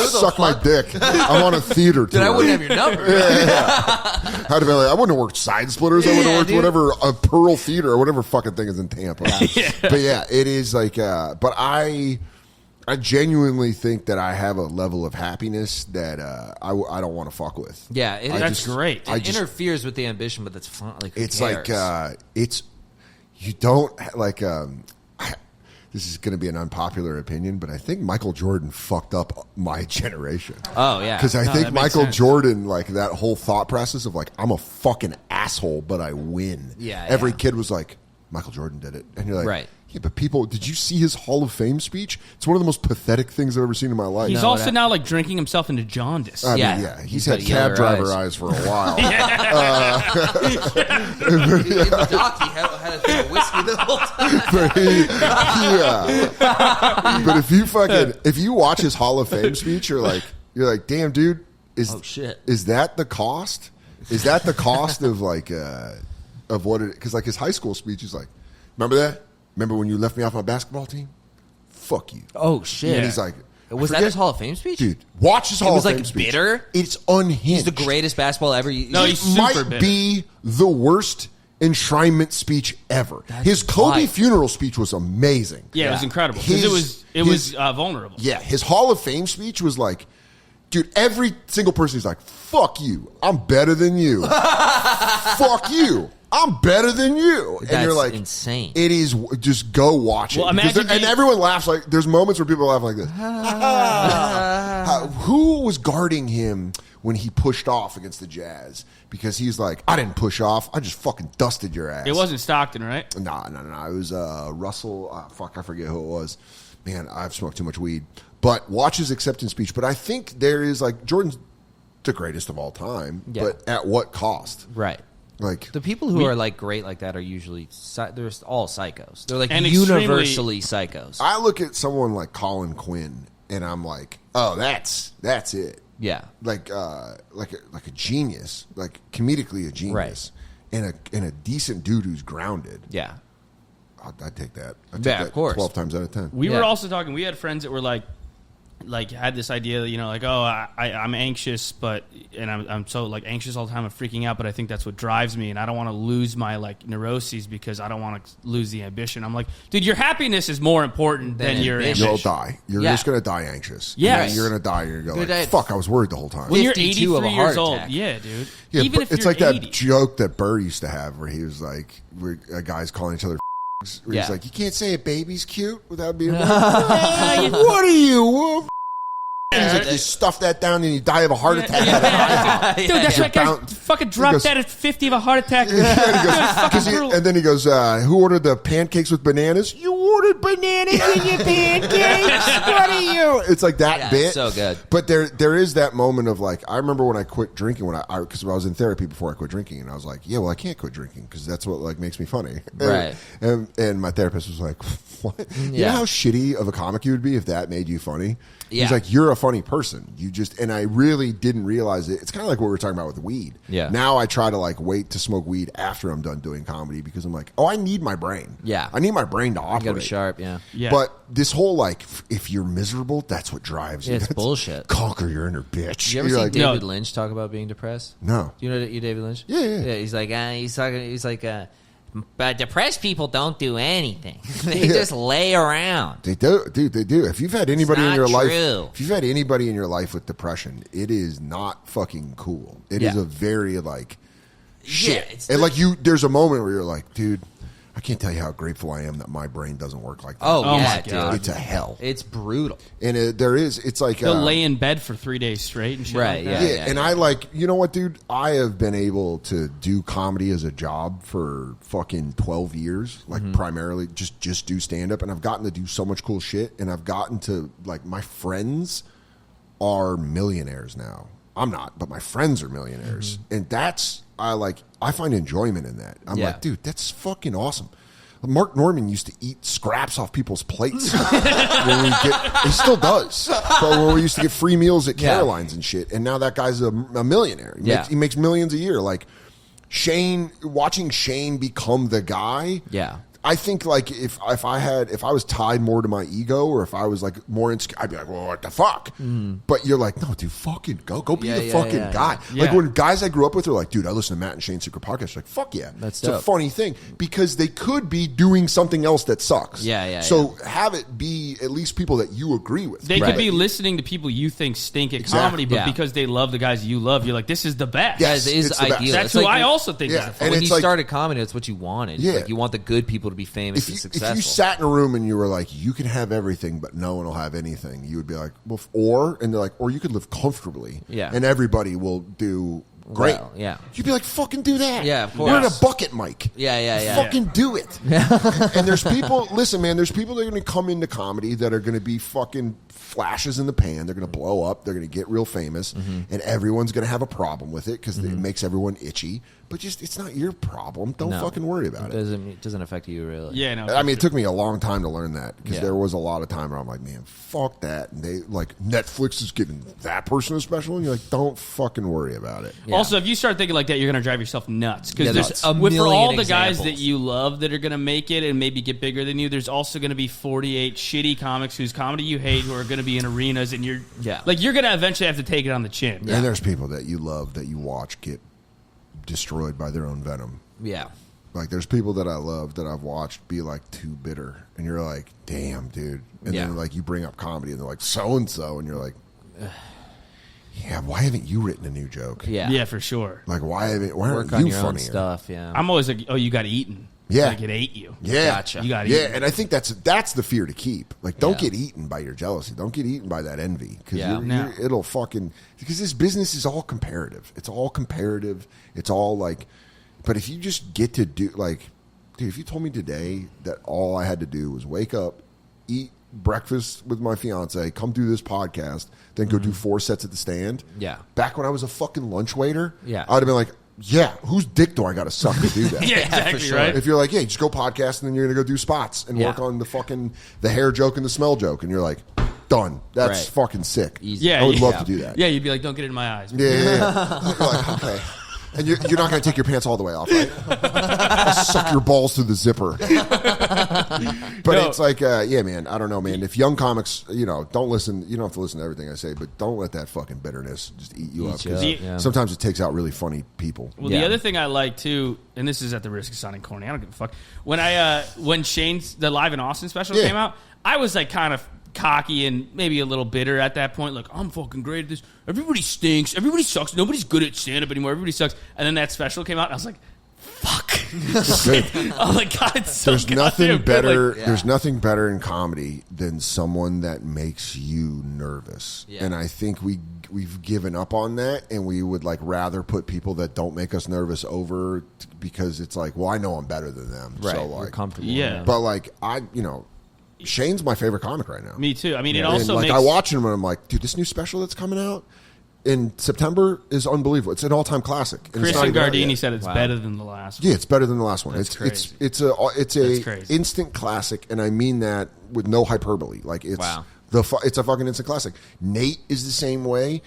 suck my dick. I'm on a theater tour. Dude, I wouldn't have your number. I'd have been like, I wouldn't have worked Side Splitters. I would have worked dude. whatever, a Pearl Theater or whatever fucking thing is in Tampa. But yeah, it is like, but I genuinely think that I have a level of happiness that I don't want to fuck with. Yeah, That's great. It interferes with the ambition, but that's fun. Like, who It's cares? like, you don't like, this is going to be an unpopular opinion, but I think Michael Jordan fucked up my generation. Oh, yeah. Because I No, think that makes Michael sense. Jordan, like that whole thought process of like, I'm a fucking asshole, but I win. Yeah, Every yeah. kid was like, Michael Jordan did it. And you're like, Right. yeah, but people, did you see his Hall of Fame speech? It's one of the most pathetic things I've ever seen in my life. He's also now like drinking himself into jaundice. I mean, Yeah. yeah, he's He's had got cab yellow driver eyes. eyes for a while. In the doc, he had a thing of whiskey the whole time. But if you watch his Hall of Fame speech, you're like, damn, dude, Oh, shit. is that the cost? Is that the cost of like of what it? Because like his high school speech is like, remember that? Remember when you left me off my basketball team? Fuck you. Oh, shit. And he's like, Was that forget- his Hall of Fame speech? Dude, watch his Hall was, of like, Fame speech. bitter? It's unhinged. He's the greatest basketball ever. No, he's It super might bitter. be the worst enshrinement speech ever. His Kobe wild. funeral speech was amazing. Yeah, it was incredible because it was vulnerable. Yeah, his Hall of Fame speech was like, dude, every single person is like, fuck you, I'm better than you. Fuck you, I'm better than you. And That's you're like, insane. It is, just go watch Well, it. Because imagine and being- everyone laughs like, there's moments where people laugh like this. Who was guarding him when he pushed off against the Jazz? Because he's like, I didn't push off, I just fucking dusted your ass. It wasn't Stockton, right? No. It was Russell. Fuck, I forget who it was. man, I've smoked too much weed. But watch his acceptance speech. But I think there is like Jordan's the greatest of all time. Yeah. But at what cost? Right. Like The people who are like great like that are usually they're all psychos. They're like And universally psychos. I look at someone like Colin Quinn, and I'm like, oh, that's it. Yeah. Like a genius, like comedically a genius, and a decent dude who's grounded. Yeah. I'd take that. I'd take Yeah, that of course. 12 times out of 10. We Yeah. were also talking. We had friends that were like had this idea that like, oh, I'm anxious, and I'm so like anxious all the time. I'm freaking out, but I think that's what drives me, and I don't want to lose my like neuroses because I don't want to lose the ambition. I'm like, dude, your happiness is more important than your ambition. ambition. You'll die. You're Yeah. just gonna die anxious. Yes. And you're gonna die. You're gonna go Dude, like, I- fuck. I was worried the whole time. When you're 52 of a 83 heart years old, attack. yeah, dude. Yeah, Even but if it's you're like that 80. joke that Bird used to have, where he was like, where guys calling each other. Where Yeah. he's like, you can't say a baby's cute without being like, what are you? And he's like, you stuff that down and you die of a heart attack. Dude, that's You're right, guys. bound- Fucking dropped goes- that at 50 of a heart attack. And then he goes, who ordered the pancakes with bananas? You ordered bananas in your pancakes? What are you? It's like that Yeah, bit. so good. But there is that moment of like, I remember when I quit drinking, because I was in therapy before I quit drinking, and I was like, yeah, well, I can't quit drinking because that's what like makes me funny. Right. And my therapist was like, what? You Yeah. know how shitty of a comic you would be if that made you funny? Yeah. He's like, you're a funny person. You just, and I really didn't realize it. It's kind of like what we were talking about with weed. Yeah. Now I try to like wait to smoke weed after I'm done doing comedy because I'm like, oh, I need my brain. Yeah. I need my brain to You operate. gotta be sharp, yeah. Yeah. But this whole like, if you're miserable, that's what drives you. Yeah, it's That's- bullshit. Conquer your inner bitch. Did you ever You're see like, David No. Lynch talk about being depressed? No. Do you know David Lynch? Yeah. He's like, but depressed people don't do anything. They just lay around. They do, dude. They do. If you've had anybody in not your life, true. if you've had anybody in your life with depression, it is not fucking cool. It is Yeah. a very like shit. it's and like you, there's a moment where you're like, dude, I can't tell you how grateful I am that my brain doesn't work like that. Oh, Oh yeah, my God. dude. It's a hell. It's brutal. And it's like They'll lay in bed for 3 days straight and shit. Right, like that. yeah, yeah, and yeah. I like, you know what, dude? I have been able to do comedy as a job for fucking 12 years, like primarily just do stand up, and I've gotten to do so much cool shit, and I've gotten to like my friends are millionaires now. I'm not, but my friends are millionaires, and that's I find enjoyment in that. I'm Yeah. like, dude, that's fucking awesome. Mark Norman used to eat scraps off people's plates. He still does. But when we used to get free meals at Yeah. Caroline's and shit, and now that guy's a millionaire. He makes millions a year. Like watching Shane become the guy. Yeah. I think like if I was tied more to my ego, or if I was like more insecure, I'd be like, well, what the fuck? But you're like, no, dude, fucking go be Yeah, the yeah, fucking yeah, guy. yeah. Like when guys I grew up with are like, dude, I listen to Matt and Shane's Secret Podcast. Like, fuck yeah, That's it's a dope. funny thing because they could be doing something else that sucks. Yeah. So have it be at least people that you agree with. They Right. could be listening to people you think stink at Exactly. comedy, but Yeah. because they love the guys you love, you're like, this is the best. Yes. Guys, it is it's the best. ideal. That's It's who like I also think Yeah. is the And funny. when it's you like- started comedy, that's what you wanted. Yeah. Like you want the good people to be famous and If successful. you sat in a room and you were like, you can have everything, but no one will have anything, you would be like, well, and they're like, or you could live comfortably, Yeah. and everybody will do great. Well, yeah. You'd be like, fucking do that. Yeah, of We're in a course. bucket mic. Yeah. Fucking do it. And there's people, listen, man, there's people that are going to come into comedy that are going to be fucking flashes in the pan. They're going to blow up. They're going to get real famous. And everyone's going to have a problem with it because it makes everyone itchy. But just, it's not your problem. Don't No. fucking worry about it. It doesn't affect you really. Yeah, no. I mean, it took me a long time to learn that because Yeah. there was a lot of time where I'm like, man, fuck that. And they like Netflix is giving that person a special, and you're like, don't fucking worry about it. Yeah. Also, if you start thinking like that, you're going to drive yourself nuts. Yeah, Because there's a for million all the guys examples. that you love that are going to make it and maybe get bigger than you, there's also going to be 48 shitty comics whose comedy you hate who are going to be in arenas, and you're you're going to eventually have to take it on the chin. Yeah. And there's people that you love that you watch get destroyed by their own venom. Yeah. Like there's people that I love that I've watched be like too bitter, and you're like, damn, dude. And Yeah. then like you bring up comedy, and they're like so and so, and you're like, yeah, why haven't you written a new joke? Yeah. Yeah, for sure. Like why aren't Work you on your own funnier? stuff. Yeah. I'm always like, oh, you got eaten. Yeah. Like it ate you. Yeah, Gotcha. You got yeah, eaten. and I think that's the fear to keep. Like, don't Yeah. get eaten by your jealousy. Don't get eaten by that envy because Yeah. No. it'll fucking because this business is all comparative. It's all comparative. It's all like, but if you just get to do like, dude, if you told me today that all I had to do was wake up, eat breakfast with my fiance, come do this podcast, then go do 4 sets at the Stand. Yeah. Back when I was a fucking lunch waiter, Yeah. I would have been like, yeah, whose dick do I got to suck to do that? Yeah, exactly, sure. right? If you're like, yeah, just go podcast and then you're going to go do spots and Yeah. work on the hair joke and the smell joke. And you're like, done. That's Right. fucking sick. Easy. Yeah, I would yeah. love to do that. Yeah, you'd be like, don't get it in my eyes. Yeah. You're like, okay. And you're not going to take your pants all the way off, right? I'll suck your balls through the zipper. But it's like, yeah, man, I don't know, man. If young comics, don't listen. You don't have to listen to everything I say, but don't let that fucking bitterness just eat you up. 'Cause Yeah. sometimes it takes out really funny people. Well, Yeah. the other thing I like too, and this is at the risk of sounding corny, I don't give a fuck. When Shane's the Live in Austin special Yeah. came out, I was like kind of cocky and maybe a little bitter at that point. Like, I'm fucking great at this. Everybody stinks. Everybody sucks. Nobody's good at stand up anymore. Everybody sucks. And then that special came out, and I was like, fuck. Oh my god, it's so There's nothing goddamn good. better. Like, There's nothing better in comedy than someone that makes you nervous. Yeah. And I think we've given up on that, and we would like rather put people that don't make us nervous over because it's like, well, I know I'm better than them. Right. So You're like, comfortable. Yeah. but like Shane's my favorite comic right now. me too. I mean, it And also like makes I watch him and I'm like, dude, this new special that's coming out in September is unbelievable. It's an all-time classic. And it's Chris not and even out Gardini yet. said it's Wow. better than the last one. Yeah, it's better than the last one. That's It's crazy. it's That's a crazy. instant classic, and I mean that with no hyperbole. Like it's Wow. it's a fucking instant classic. Nate is the same way.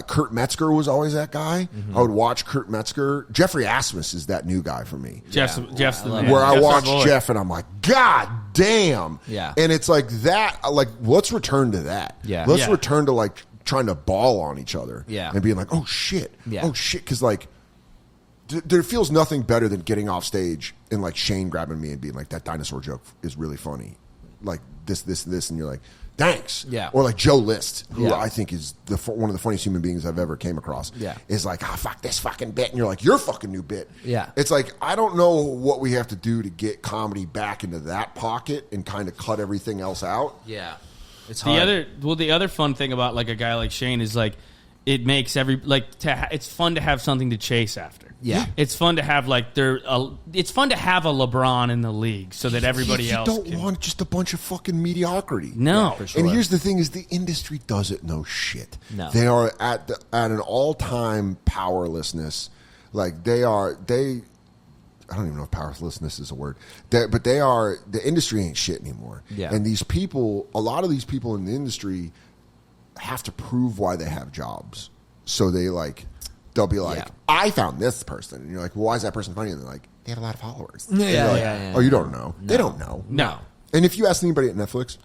Kurt Metzger was always that guy. Mm-hmm. I would watch Kurt Metzger. Jeffrey Asmus is that new guy for me. Jeff's the love man. Where I Jeff's our watch boy. Jeff and I'm like, God damn. Yeah. And it's like that. Like, let's return to that. Yeah. Let's Yeah. return to like trying to ball on each other. Yeah. And being like, oh shit. Yeah. Oh shit. Because like, there feels nothing better than getting off stage and like Shane grabbing me and being like, that dinosaur joke is really funny. Like this, and you're like, thanks. Yeah. Or like Joe List, who Yeah. I think is one of the funniest human beings I've ever came across. Yeah. Is like, oh, fuck this fucking bit. And you're like, your fucking new bit. Yeah. It's like, I don't know what we have to do to get comedy back into that pocket and kind of cut everything else out. Yeah. It's hard. The other fun thing about like a guy like Shane is like it makes it's fun to have something to chase after. Yeah. It's fun to have it's fun to have a LeBron in the league so that everybody you else don't can. want just a bunch of fucking mediocrity. No. for sure. And here's the thing: is the industry doesn't know shit. No. They are at an all-time powerlessness. Like they. I don't even know if powerlessness is a word. But they are. The industry ain't shit anymore. Yeah. And these people, a lot of these people in the industry, have to prove why they have jobs. So they'll be like, Yeah. I found this person, and you're like, well, why is that person funny? And they're like, they have a lot of followers. Yeah, And you're like, yeah. Oh, you don't know. They don't know. No. And if you ask anybody at Netflix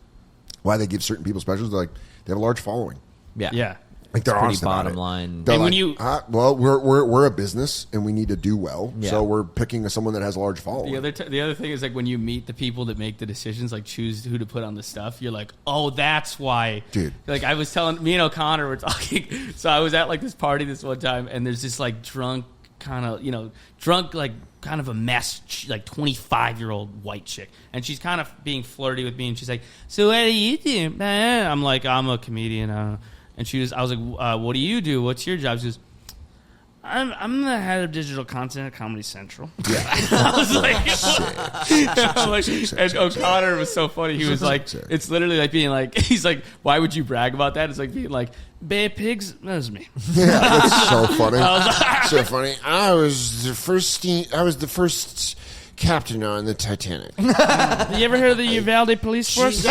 why they give certain people specials, they're like, they have a large following. Yeah. Yeah. Like they're Pretty honest about bottom it. line. They're And when like, you- well, we're a business and we need to do well, Yeah. so we're picking someone that has a large following. The other thing is like when you meet the people that make the decisions, like choose who to put on the stuff, you're like, oh, that's why. Dude. Like I was telling me and O'Connor were talking. So I was at like this party this one time, and there's this like drunk kind of like kind of a mess, like 25-year-old white chick, and she's kind of being flirty with me, and she's like, so what do you do? I'm like, I'm a comedian. And I was like, what do you do? What's your job? She goes, I'm the head of digital content at Comedy Central. Yeah. I was like, and O'Connor was so funny. He was like, it's literally like being like, he's like, why would you brag about that? It's like being like, Bay Pigs, that was me. Yeah, that's so funny. So funny. I was the first captain on the Titanic. You ever heard of the Uvalde Police Force? You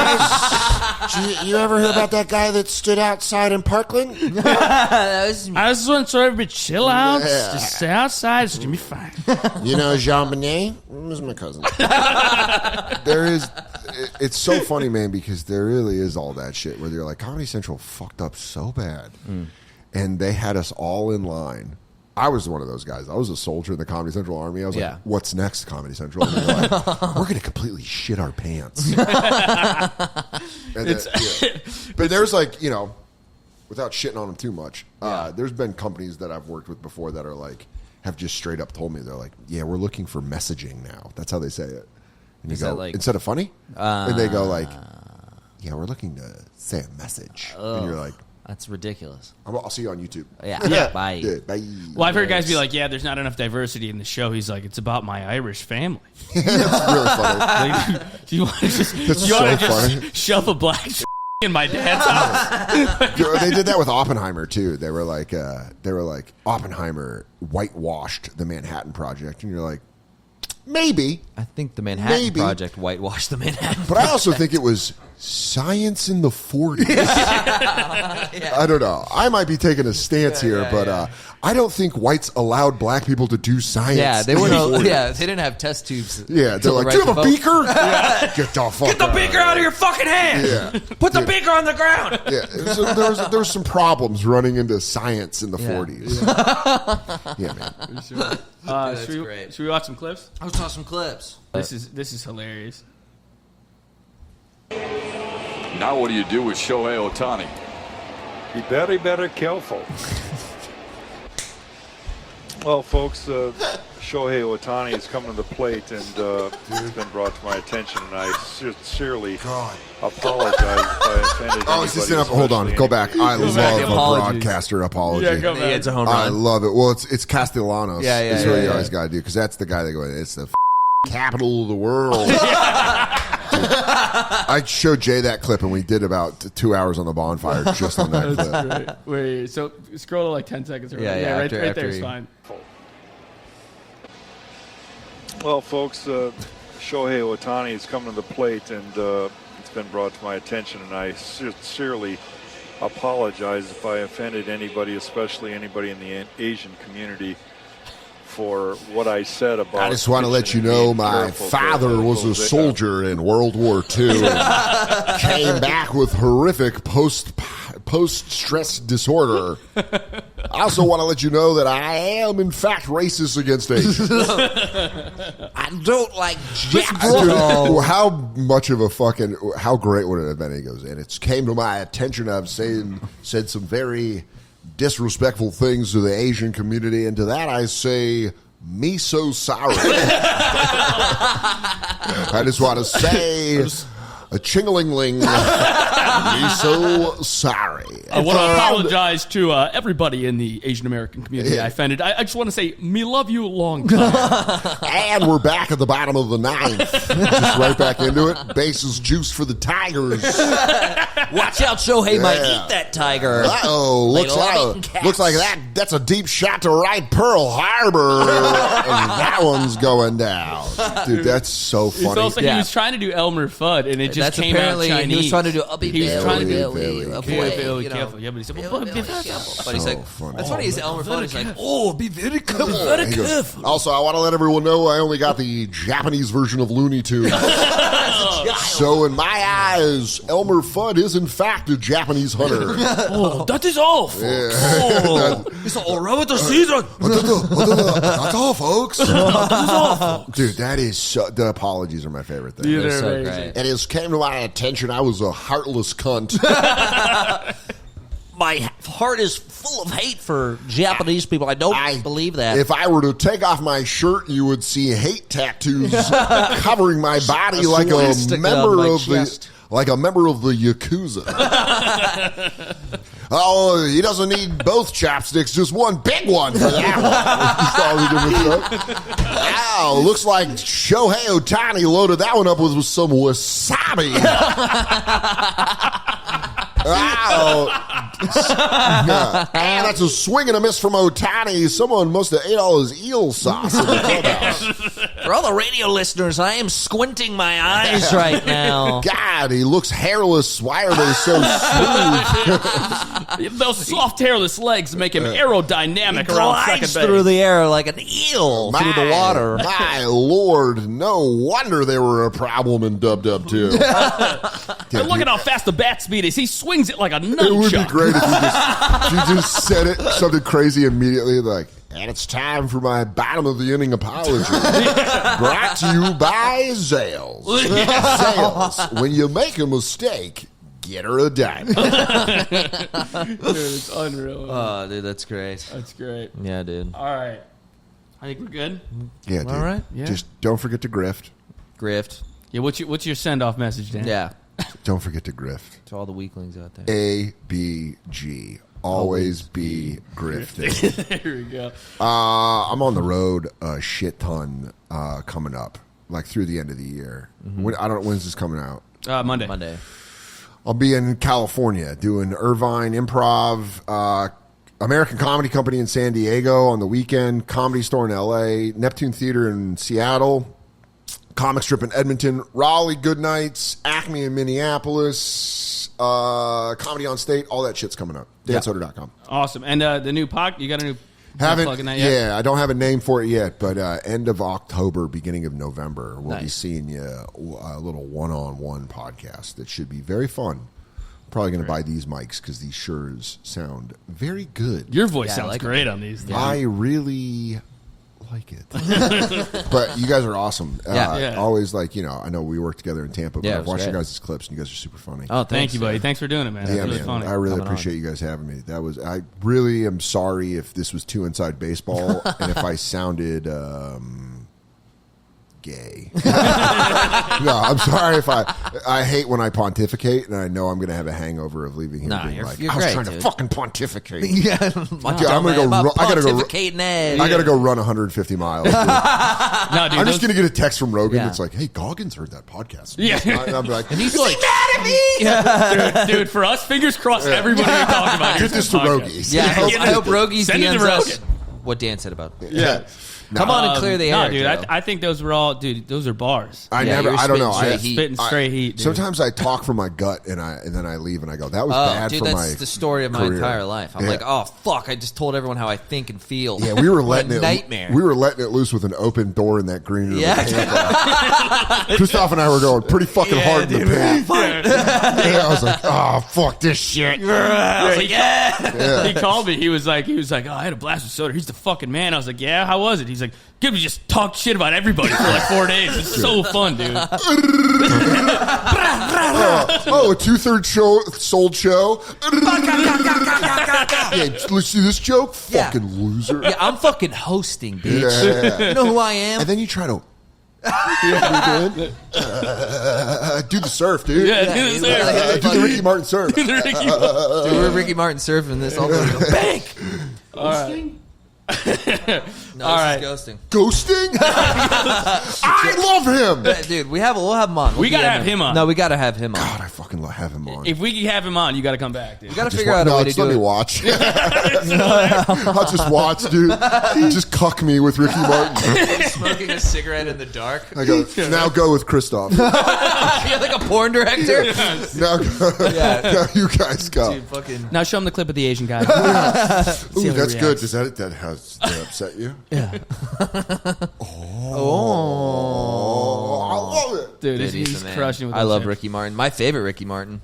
ever heard about that guy that stood outside in Parkland? That was I just want to tell everybody, chill out. Yeah. Just stay outside. It's going to be fine. You know Jean Benet? He was my cousin. It's so funny, man, because there really is all that shit where you're like, Comedy Central fucked up so bad, and they had us all in line. I was one of those guys. I was a soldier in the Comedy Central Army. I was Yeah. like, what's next, Comedy Central? And they're like, we're going to completely shit our pants. And But there's like, without shitting on them too much, there's been companies that I've worked with before that are like, have just straight up told me, they're like, yeah, we're looking for messaging now. That's how they say it. And you Is go, that like- instead of funny? And they go like, yeah, we're looking to say a message. And you're like, That's ridiculous. I'll see you on YouTube. Yeah. Bye. Yeah, bye. Well, I've heard guys be like, "Yeah, there's not enough diversity in the show." He's like, "It's about my Irish family." That's really funny. Like, do you want to just, That's so funny. shove a black in my dad's house? They did that with Oppenheimer too. They were like Oppenheimer whitewashed the Manhattan Project, and you're like, maybe. I think the Manhattan Project whitewashed the Manhattan. But I also think it was science in the 40s. I don't know. I might be taking a stance here, but I don't think whites allowed black people to do science. Yeah, they in were. the 40s. Yeah, they didn't have test tubes. Yeah, they're like, do you have a beaker? Get the fuck Get the beaker out of your fucking hand. Yeah. Put the beaker on the ground. Yeah, there was some problems running into science in the 40s. Yeah, man. Should we watch some clips? I was talking some clips. This is hilarious. Now what do you do with Shohei Ohtani? Be very careful. Well, folks, Shohei Ohtani is coming to the plate, and it's been brought to my attention, and I sincerely apologize if I offended anybody. Hold on, go back. I love a apologies. broadcaster apology. Yeah, go back. It's a home run. I love it. Well, it's Castellanos. Yeah, That's what you yeah. always got to do, because that's the guy that goes, it's the capital of the world. I showed Jay that clip, and we did about 2 hours on the bonfire just on that clip. Right. Wait, so scroll to like 10 seconds. Yeah, right after there is he- fine. Well, folks, Shohei Ohtani is coming to the plate, and it's been brought to my attention, and I sincerely apologize if I offended anybody, especially anybody in the Asian community, for what I said about. I just want to let you know my father was a soldier in World War II and came back with horrific post-stress disorder. I also want to let you know that I am, in fact, racist against Asians. I don't like Dude, how much of a fucking... How great would it have been? He goes, and it came to my attention I've said some very disrespectful things to the Asian community, and to that I say, me so sorry. I just want to say, a ching-a-ling-ling, me so sorry. I want to apologize to everybody in the Asian American community I offended. I just want to say, me love you long time. And we're back at the bottom of the ninth. Just right back into it. Bases juice for the Tigers. Watch out, Shohei might eat that tiger. Uh-oh. Looks like that's a deep shot to right Pearl Harbor. And that one's going down. Dude, that's so funny. It's also, he was trying to do Elmer Fudd, and it just came out Chinese. He was trying to do, He was trying to do very careful. Yeah, but he said, well, be very careful. But he's like, funny. that's funny. He's Elmer Fudd. He's like, oh, be very careful. He goes, also, I want to let everyone know I only got the Japanese version of Looney Tunes. So in my eyes, Elmer Fudd is in fact a Japanese hunter. Oh, that is all, folks. Yeah. It's all right with the season. That's all, folks. Dude, that is the apologies are my favorite thing. Yeah, they're so amazing. great. And it came to my attention I was a heartless cunt. My heart is full of hate for Japanese people. I don't believe that. If I were to take off my shirt, you would see hate tattoos covering my body like a member of the Yakuza. Oh, he doesn't need both chopsticks, just one big one for that one. Wow, looks like Shohei Ohtani loaded that one up with some wasabi. Wow. And that's a swing and a miss from Ohtani. Someone must have ate all his eel sauce in the clubhouse. For all the radio listeners, I am squinting my eyes right now. God, he looks hairless. Why are they so smooth? Those soft, hairless legs make him aerodynamic around second Glides base. through the air like an eel through the water. My Lord, no wonder they were a problem in Dub-Dub 2. And look at how fast the bat speed is. He swings it like a nunchuck. It would be great if you just said it, something crazy immediately, like, and it's time for my bottom of the inning apology. Brought to you by Zales. Zales, when you make a mistake, get her a diamond. Dude, it's unreal. Oh, dude, that's great. That's great. Yeah, dude. All right. I think we're good. Yeah, dude. All right. Yeah. Just don't forget to grift. Grift. Yeah, what's your send-off message, Dan? Yeah. Don't forget to grift. To all the weaklings out there. ABG. Always be grifting. There we go. I'm on the road a shit ton coming up, like through the end of the year. I don't know, when's this coming out? Monday. I'll be in California doing Irvine Improv, American Comedy Company in San Diego on the weekend, Comedy Store in L.A., Neptune Theater in Seattle, Comic Strip in Edmonton, Raleigh Good Nights, Acme in Minneapolis, Comedy on State, all that shit's coming up. DanSoder.com. Awesome. And the new you got a new Haven't yet? I don't have a name for it yet, but end of October, beginning of November, we'll be seeing you a little one-on-one podcast that should be very fun. Probably going to buy these mics because these Sures sound very good. Your voice sounds great on these. Dude. I really like it. But you guys are awesome. Always I know we work together in Tampa, but I've watched you guys' clips and you guys are super funny. Oh, thank you, buddy. Thanks for doing it, man. Yeah, really funny. I really appreciate you guys having me. I really am sorry if this was too inside baseball and if I sounded gay. No, I'm sorry if I hate when I pontificate, and I know I'm going to have a hangover of leaving here being like, I was trying to fucking pontificate. Yeah, I'm going to go. I got to go run 150 miles. Dude. No, dude, I'm just going to get a text from Rogan that's like, "Hey, Goggins heard that podcast." Yeah, and I'm like, and he's like, mad at me. Yeah. Dude, for us, fingers crossed. Everybody we talk about. Get this to Rogies. Yeah, I hope Rogies send it to DMs us Rogan. what Dan said about it. Yeah. Come on and clear the air. Dude, I think those were all, those are bars. I don't know. Spitting straight heat. Dude. Sometimes I talk from my gut and then I leave and I go, that was bad for my that's the story of my entire life. I'm like, oh fuck, I just told everyone how I think and feel. Yeah, we were letting it nightmare. We were letting it loose with an open door in that green room. Yeah. Christoph and I were going pretty fucking hard in the paint. I was like, oh fuck this shit. I was like, yeah. He called me. He was like, oh, I had a blast with Soder. He's the fucking man. I was like, yeah, how was it? He's like, good, we just talked shit about everybody for like 4 days. It's so fun, dude. A 2/3 sold show. Yeah, let's see this joke. Fucking loser. Yeah, I'm fucking hosting, bitch. Yeah. You know who I am? And then you try to. Do the surf, dude. Yeah, do the surf. Do the Ricky Martin surf. Dude, we're Ricky Martin surfing this all the way to the bank. All right. No, all right. Ghosting. Ghosting? I love him. Dude, we'll have him on. We got to have him on. No, we got to have him on. God, I fucking love have him on. If we can have him on, you got to come back, dude. We got to figure out a way to do it. Let me watch. I'll just watch, dude. Just cuck me with Ricky Martin. Smoking a cigarette in the dark. I go, now go with Christoph. You're like a porn director? Now you guys go. Dude, fucking... Now show him the clip of the Asian guy. Ooh, that's good. Does that upset you? Yeah. I love it. Dude, he's crushing with I love shit. Ricky Martin. My favorite Ricky Martin.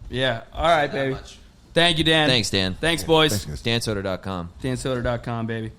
Yeah. All right, baby. Thank you, Dan. Thanks, Dan. Thanks, boys. Thanks, DanSoder.com. DanSoder.com, baby.